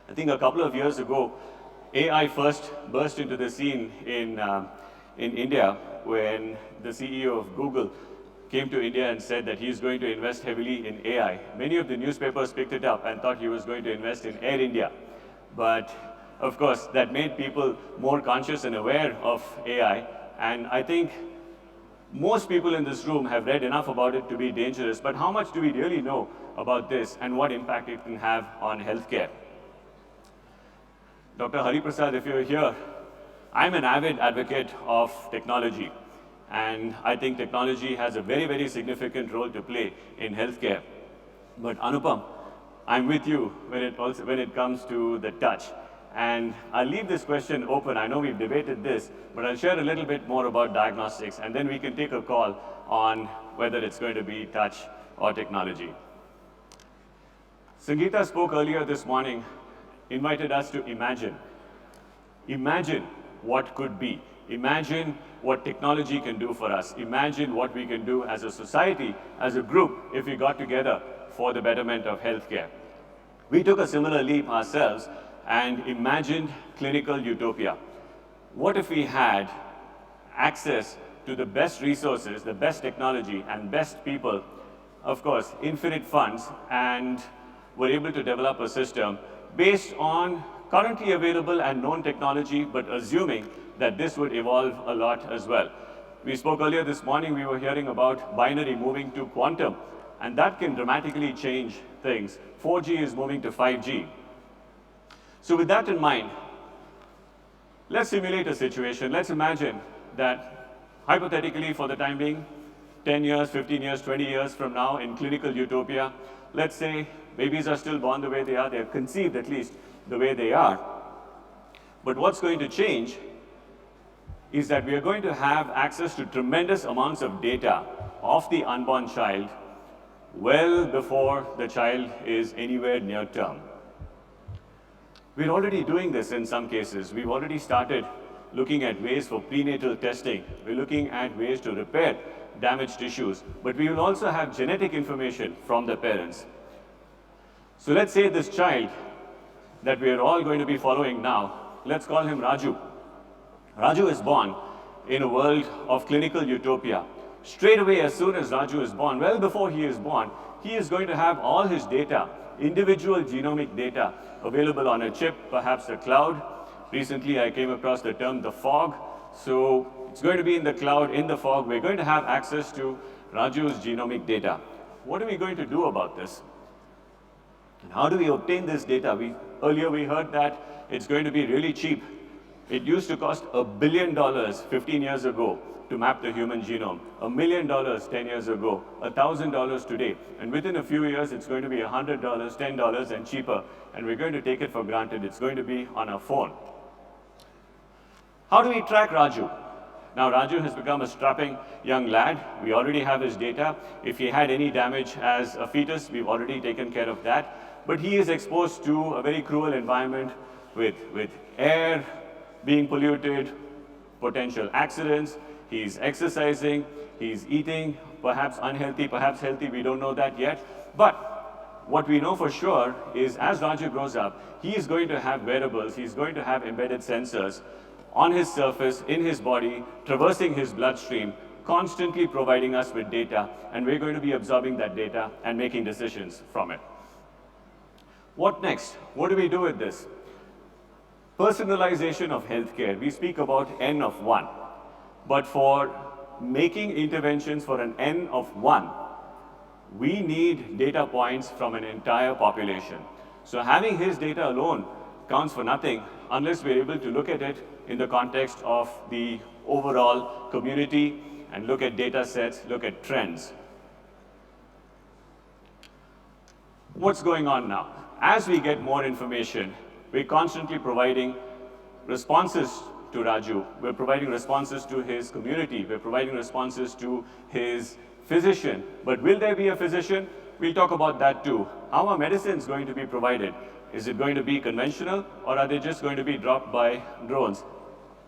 I think a couple of years ago, AI first burst into the scene in India when the CEO of Google came to India and said that he's going to invest heavily in AI. Many of the newspapers picked it up and thought he was going to invest in Air India. But of course, that made people more conscious and aware of AI. And I think most people in this room have read enough about it to be dangerous. But how much do we really know about this and what impact it can have on healthcare? Dr. Hari Prasad, if you're here, I'm an avid advocate of technology. And I think technology has a very, very significant role to play in healthcare. But Anupam, I'm with you when it comes to the touch. And I'll leave this question open. I know we've debated this, but I'll share a little bit more about diagnostics, and then we can take a call on whether it's going to be touch or technology. Sangeeta spoke earlier this morning, invited us to imagine. Imagine what could be. Imagine what technology can do for us. Imagine what we can do as a society, as a group, if we got together for the betterment of healthcare. We took a similar leap ourselves and imagined clinical utopia. What if we had access to the best resources, the best technology, and best people, of course, infinite funds, and were able to develop a system based on currently available and known technology, but assuming that this would evolve a lot as well. We spoke earlier this morning, we were hearing about binary moving to quantum, and that can dramatically change things. 4G is moving to 5G. So with that in mind, let's simulate a situation. Let's imagine that, hypothetically, for the time being, 10 years, 15 years, 20 years from now, in clinical utopia, let's say babies are still born the way they are, they're conceived at least the way they are. But what's going to change is that we are going to have access to tremendous amounts of data of the unborn child well before the child is anywhere near term. We're already doing this in some cases. We've already started looking at ways for prenatal testing. We're looking at ways to repair damaged tissues, but we will also have genetic information from the parents. So let's say this child that we are all going to be following now, let's call him Raju. Raju is born in a world of clinical utopia. Straight away, as soon as Raju is born, well before he is born, he is going to have all his data, individual genomic data, available on a chip, perhaps the cloud. Recently, I came across the term the fog. So it's going to be in the cloud, in the fog. We're going to have access to Raju's genomic data. What are we going to do about this? And how do we obtain this data? Earlier we heard that it's going to be really cheap. It used to cost $1 billion 15 years ago to map the human genome, $1 million 10 years ago, $1,000 today. And within a few years, it's going to be $100, $10 and cheaper. And we're going to take it for granted. It's going to be on our phone. How do we track Raju? Now, Raju has become a strapping young lad. We already have his data. If he had any damage as a fetus, we've already taken care of that. But he is exposed to a very cruel environment with air being polluted, potential accidents. He's exercising, he's eating, perhaps unhealthy, perhaps healthy, we don't know that yet. But what we know for sure is as Raju grows up, he is going to have wearables, he's going to have embedded sensors on his surface, in his body, traversing his bloodstream, constantly providing us with data, and we're going to be absorbing that data and making decisions from it. What next? What do we do with this? Personalization of healthcare. We speak about N of 1. But for making interventions for an N of 1, we need data points from an entire population. So having his data alone counts for nothing unless we're able to look at it in the context of the overall community and look at data sets, look at trends. What's going on now? As we get more information, we're constantly providing responses to Raju. We're providing responses to his community. We're providing responses to his physician. But will there be a physician? We'll talk about that too. How are medicines going to be provided? Is it going to be conventional, or are they just going to be dropped by drones?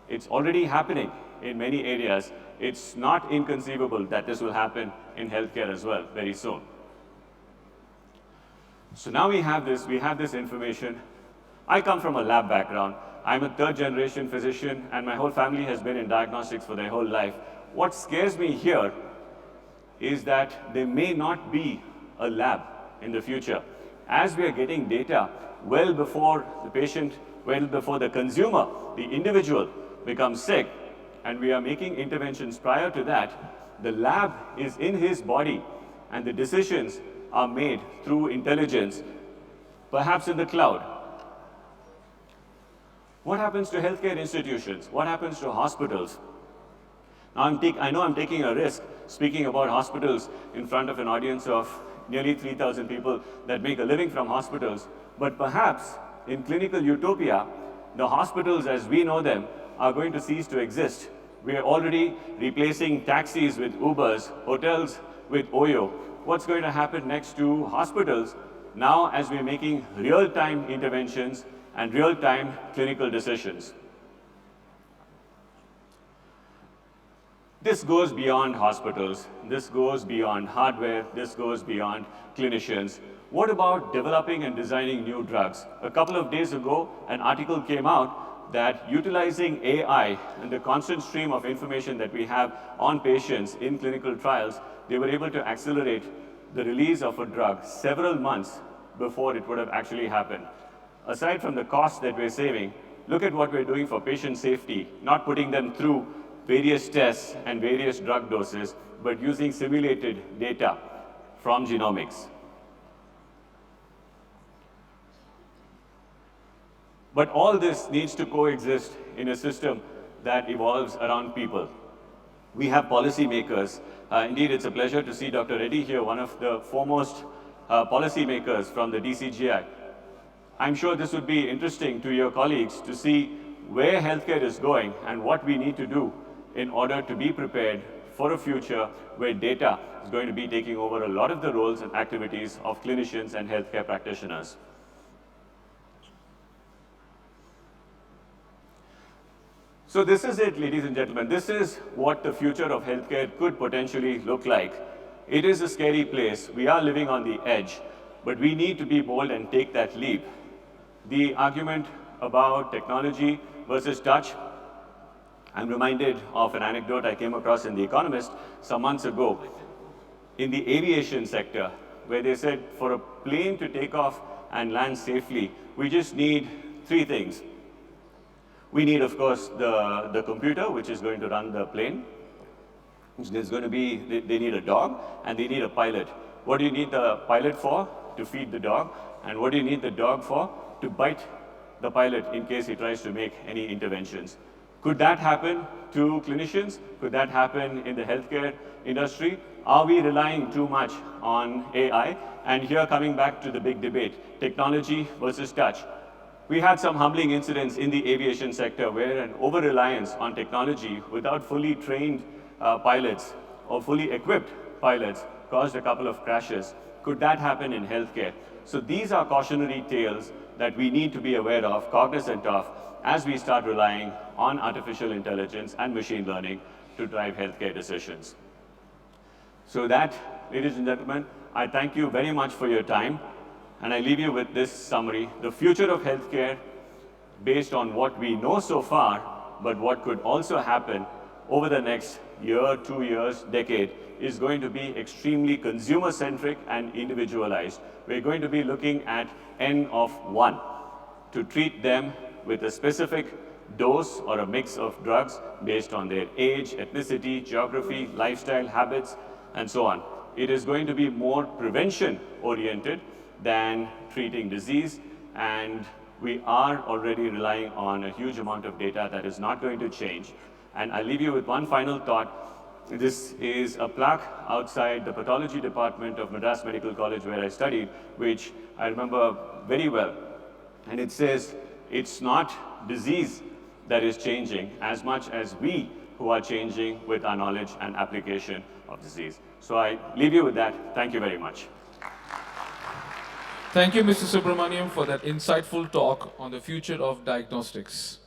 It's already happening in many areas. It's not inconceivable that this will happen in healthcare as well very soon. So now we have this information. I come from a lab background. I'm a third-generation physician, and my whole family has been in diagnostics for their whole life. What scares me here is that there may not be a lab in the future. As we are getting data well before the patient, well before the consumer, the individual becomes sick, and we are making interventions prior to that, the lab is in his body, and the decisions are made through intelligence, perhaps in the cloud. What happens to healthcare institutions? What happens to hospitals? Now I know I'm taking a risk speaking about hospitals in front of an audience of nearly 3,000 people that make a living from hospitals, but perhaps in clinical utopia, the hospitals as we know them are going to cease to exist. We are already replacing taxis with Ubers, hotels with Oyo. What's going to happen next to hospitals? now as we're making real-time interventions and real-time clinical decisions. This goes beyond hospitals, this goes beyond hardware, this goes beyond clinicians. What about developing and designing new drugs? A couple of days ago, an article came out that utilizing AI and the constant stream of information that we have on patients in clinical trials, they were able to accelerate the release of a drug several months before it would have actually happened. Aside from the cost that we're saving, look at what we're doing for patient safety, not putting them through various tests and various drug doses, but using simulated data from genomics. But all this needs to coexist in a system that evolves around people. We have policymakers. Indeed, it's a pleasure to see Dr. Reddy here, one of the foremost policymakers from the DCGI. I'm sure this would be interesting to your colleagues to see where healthcare is going and what we need to do in order to be prepared for a future where data is going to be taking over a lot of the roles and activities of clinicians and healthcare practitioners. So this is it, ladies and gentlemen. This is what the future of healthcare could potentially look like. It is a scary place. We are living on the edge, but we need to be bold and take that leap. The argument about technology versus touch, I'm reminded of an anecdote I came across in The Economist some months ago in the aviation sector, where they said for a plane to take off and land safely, we just need three things. We need, of course, the computer, which is going to run the plane. There's going to be, they need a dog, and they need a pilot. What do you need the pilot for? To feed the dog. And what do you need the dog for? To bite the pilot in case he tries to make any interventions. Could that happen to clinicians? Could that happen in the healthcare industry? Are we relying too much on AI? And here, coming back to the big debate, technology versus touch. We had some humbling incidents in the aviation sector where an over-reliance on technology without fully trained pilots or fully equipped pilots caused a couple of crashes. Could that happen in healthcare? So these are cautionary tales that we need to be aware of, cognizant of, as we start relying on artificial intelligence and machine learning to drive healthcare decisions. So that, ladies and gentlemen, I thank you very much for your time. And I leave you with this summary. The future of healthcare, based on what we know so far, but what could also happen over the next year, 2 years, decade, is going to be extremely consumer-centric and individualized. We're going to be looking at N of 1 to treat them with a specific dose or a mix of drugs based on their age, ethnicity, geography, lifestyle, habits, and so on. It is going to be more prevention-oriented than treating disease, and we are already relying on a huge amount of data that is not going to change. And I'll leave you with one final thought. This is a plaque outside the pathology department of Madras Medical College where I studied, which I remember very well. And it says, it's not disease that is changing as much as we who are changing with our knowledge and application of disease. So I leave you with that. Thank you very much. Thank you, Mr. Subramaniam, for that insightful talk on the future of diagnostics.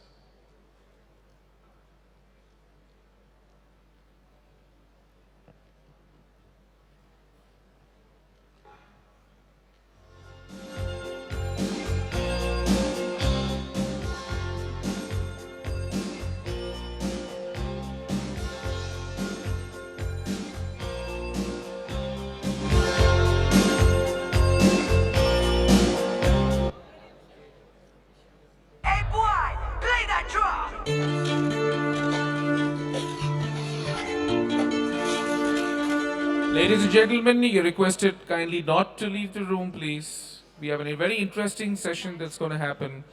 Ladies and gentlemen, you're requested kindly not to leave the room, please. We have a very interesting session that's going to happen.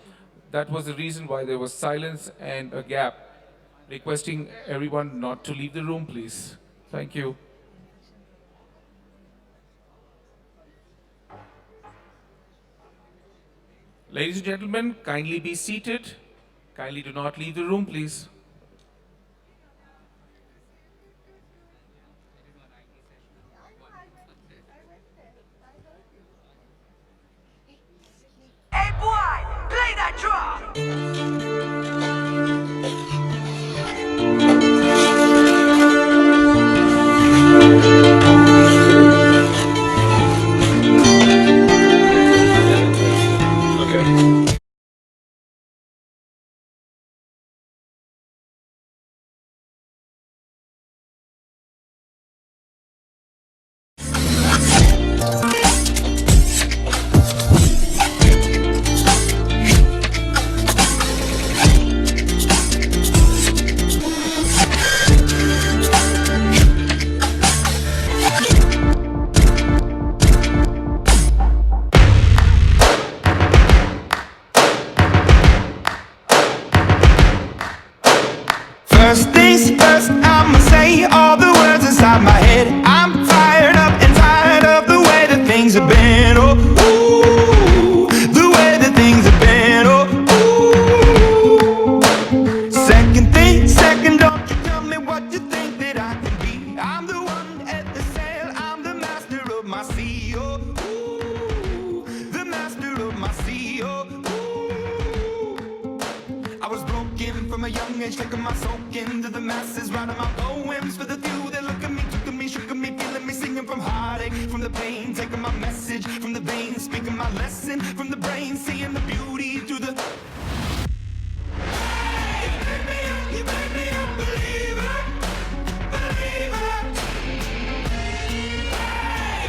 That was the reason why there was silence and a gap. Requesting everyone not to leave the room, please. Thank you. Ladies and gentlemen, kindly be seated. Kindly do not leave the room, please. First things first, I'ma say all the words inside my head. I'm fired up and tired of the way that things have been. Oh, ooh, the way that things have been. Oh, ooh. Second thing, second, don't you tell me what you think that I can be. I'm the one at the sail, I'm the master of my sea. Oh, ooh, the master of my sea. Oh, I was broken from a young age, taking my soak into the masses, writing my poems for the few that look at me, took at me, shook at me, feeling me, singing from heartache, from the pain, taking my message from the veins, speaking my lesson from the brain, seeing the beauty through the. Hey, you make me a believer, believer. Hey,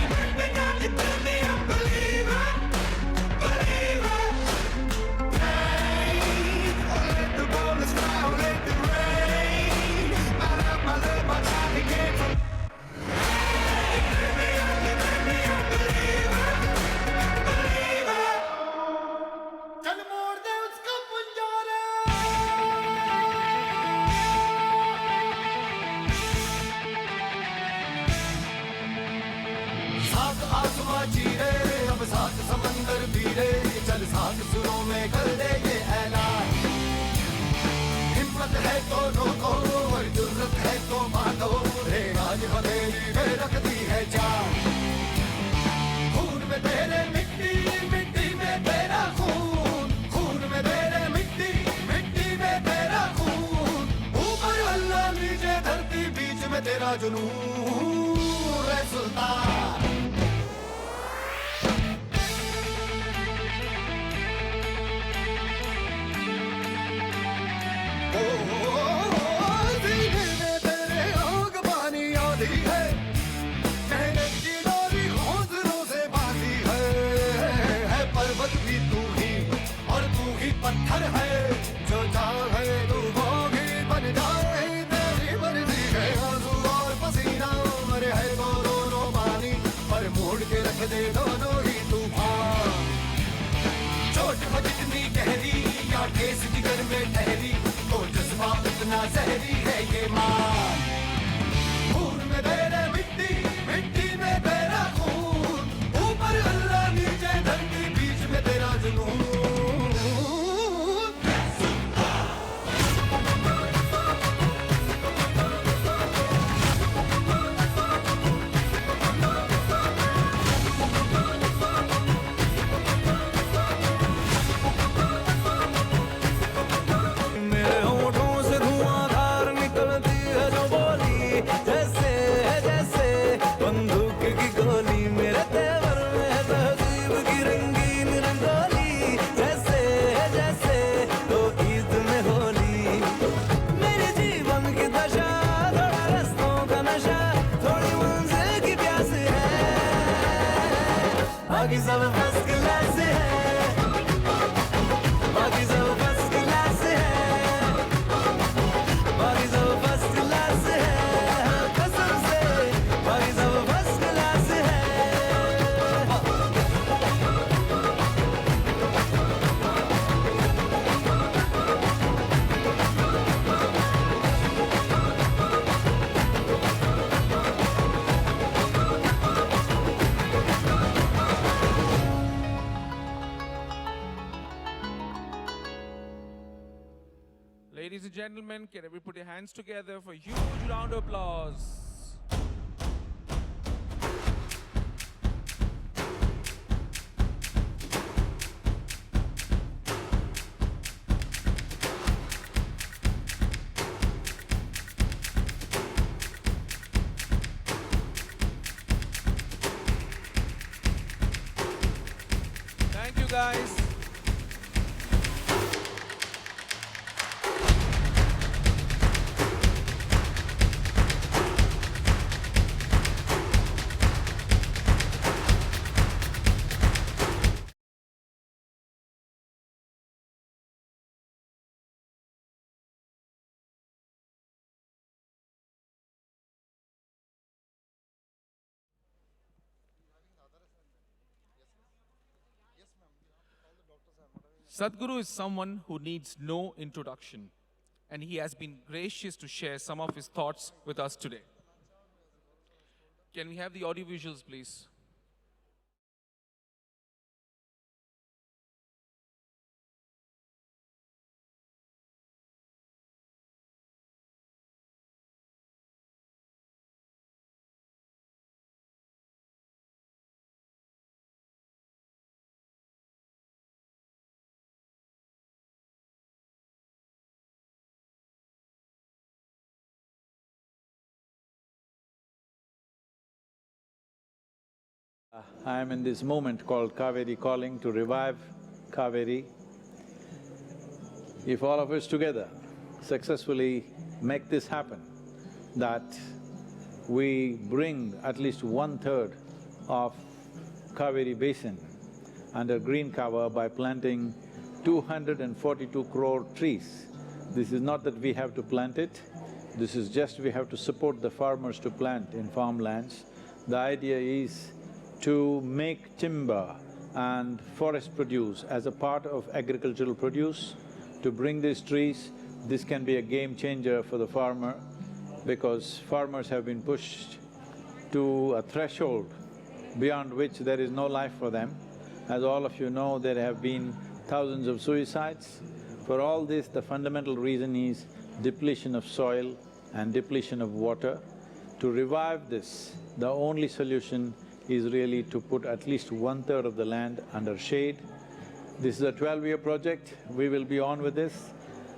you make me up, you build me a believer, believer. Hey, let the bullets fly, let the rain. My love, my time, it came from. Hey, you make me a believer, believer. चल मोड़ दे उसका पंजारा. साथ आसमां चीरे, अब साथ समंदर पीरे, चल साथ सुरों में कर दे ये ऐलान. हिम्मत है तो रोको और जुर्रत है तो मानो, रे आज हथेली में रखती है जान. खून में तेरे मिट्टी, मिट्टी में तेरा खून, खून में तेरे मिट्टी, मिट्टी में तेरा खून. ऊपर अल्लाह नीचे धरती, बीच में तेरा जुनून, रे सुल्तान. सीने में तेरे आग पानी आधी है, मेहनत की डोरी हौसलों से बांधी है पर्वत भी तू ही और तू ही पत्थर है, जो चाहे तू वो ही बन जाए, तेरी मर्जी है. आंसू और पसीना मरे है तो दोनों पानी, पर मोड़ के रख दे दोनों ही तूफान. चोट हो जितनी गहरी या ठेस जिगर में ठहरी, तो जज्बा उतना जहरी है ये मान. खून में तेरे मिट्टी, मिट्टी में तेरा खून, ऊपर अल्लाह नीचे धरती, बीच में तेरा जुनून. मेरे होठों से धुआंधार निकलती है जो बोली, जैसे जैसे बंदूक की गोली. मेरे तेवर में है तहजीब की रंगीन रंगोली, जैसे जैसे तो ईद में होली. मेरे जीवन की दशा, थोड़ा रस्तों का नशा, थोड़ी मंजिल की प्यास है, बाकी सब फर्स्ट क्लास है, बाकी सब फर्स्ट क्लास है, बाकी सब फर्स्ट क्लास है, कसम से बाकी सब फर्स्ट क्लास है. Ladies and gentlemen, can everybody put your hands together for a huge round of applause? guys. Sadhguru is someone who needs no introduction, and he has been gracious to share some of his thoughts with us today. Can we have the audio visuals, please? I am in this movement called Kaveri Calling to revive Kaveri. If all of us together successfully make this happen, that we bring at least 1/3 of Kaveri basin under green cover by planting 242 crore trees. This is not that we have to plant it, this is just we have to support the farmers to plant in farmlands. The idea is to make timber and forest produce as a part of agricultural produce, to bring these trees. This can be a game changer for the farmer because farmers have been pushed to a threshold beyond which there is no life for them. As all of you know, there have been thousands of suicides. For all this, the fundamental reason is depletion of soil and depletion of water. To revive this, the only solution is really to put at least 1/3 of the land under shade. This is a 12-year project, we will be on with this.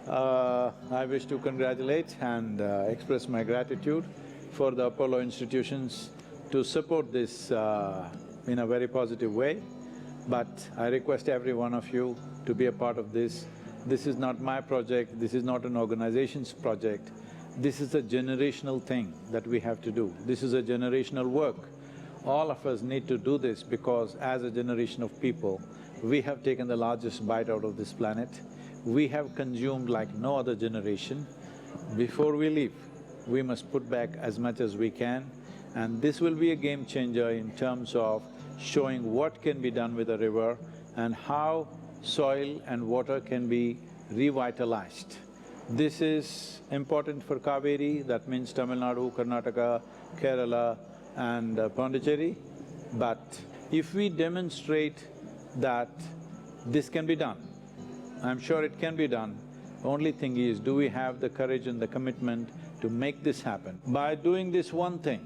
I wish to congratulate and express my gratitude for the Apollo institutions to support this in a very positive way. But I request every one of you to be a part of this. This is not my project, this is not an organization's project. This is a generational thing that we have to do. This is a generational work. All of us need to do this because as a generation of people, we have taken the largest bite out of this planet. We have consumed like no other generation. Before we leave, we must put back as much as we can, and this will be a game changer in terms of showing what can be done with the river and how soil and water can be revitalized. This is important for Kaveri, that means Tamil Nadu, Karnataka, Kerala and Pondicherry. But if we demonstrate that this can be done, I'm sure it can be done. Only thing is, do we have the courage and the commitment to make this happen? By doing this one thing,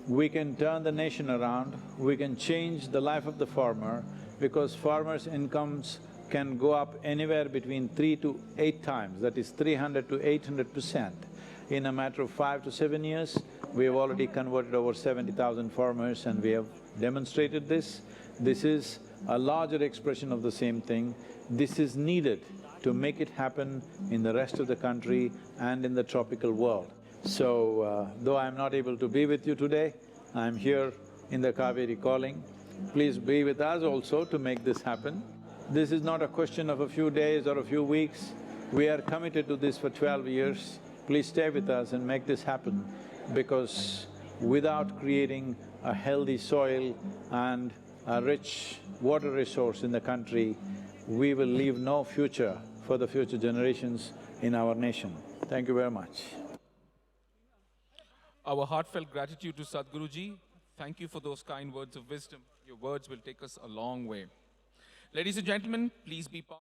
we can turn the nation around, we can change the life of the farmer, because farmers' incomes can go up anywhere between 3 to 8 times, that is 300 to 800%. In a matter of 5 to 7 years, we have already converted over 70,000 farmers and we have demonstrated this. This is a larger expression of the same thing. This is needed to make it happen in the rest of the country and in the tropical world. So, though I'm not able to be with you today, I'm here in the Kaveri Calling. Please be with us also to make this happen. This is not a question of a few days or a few weeks. We are committed to this for 12 years. Please stay with us and make this happen, because without creating a healthy soil and a rich water resource in the country, we will leave no future for the future generations in our nation. Thank you very much. Our heartfelt gratitude to Sadhguruji. Thank you for those kind words of wisdom. Your words will take us a long way. Ladies and gentlemen, please be part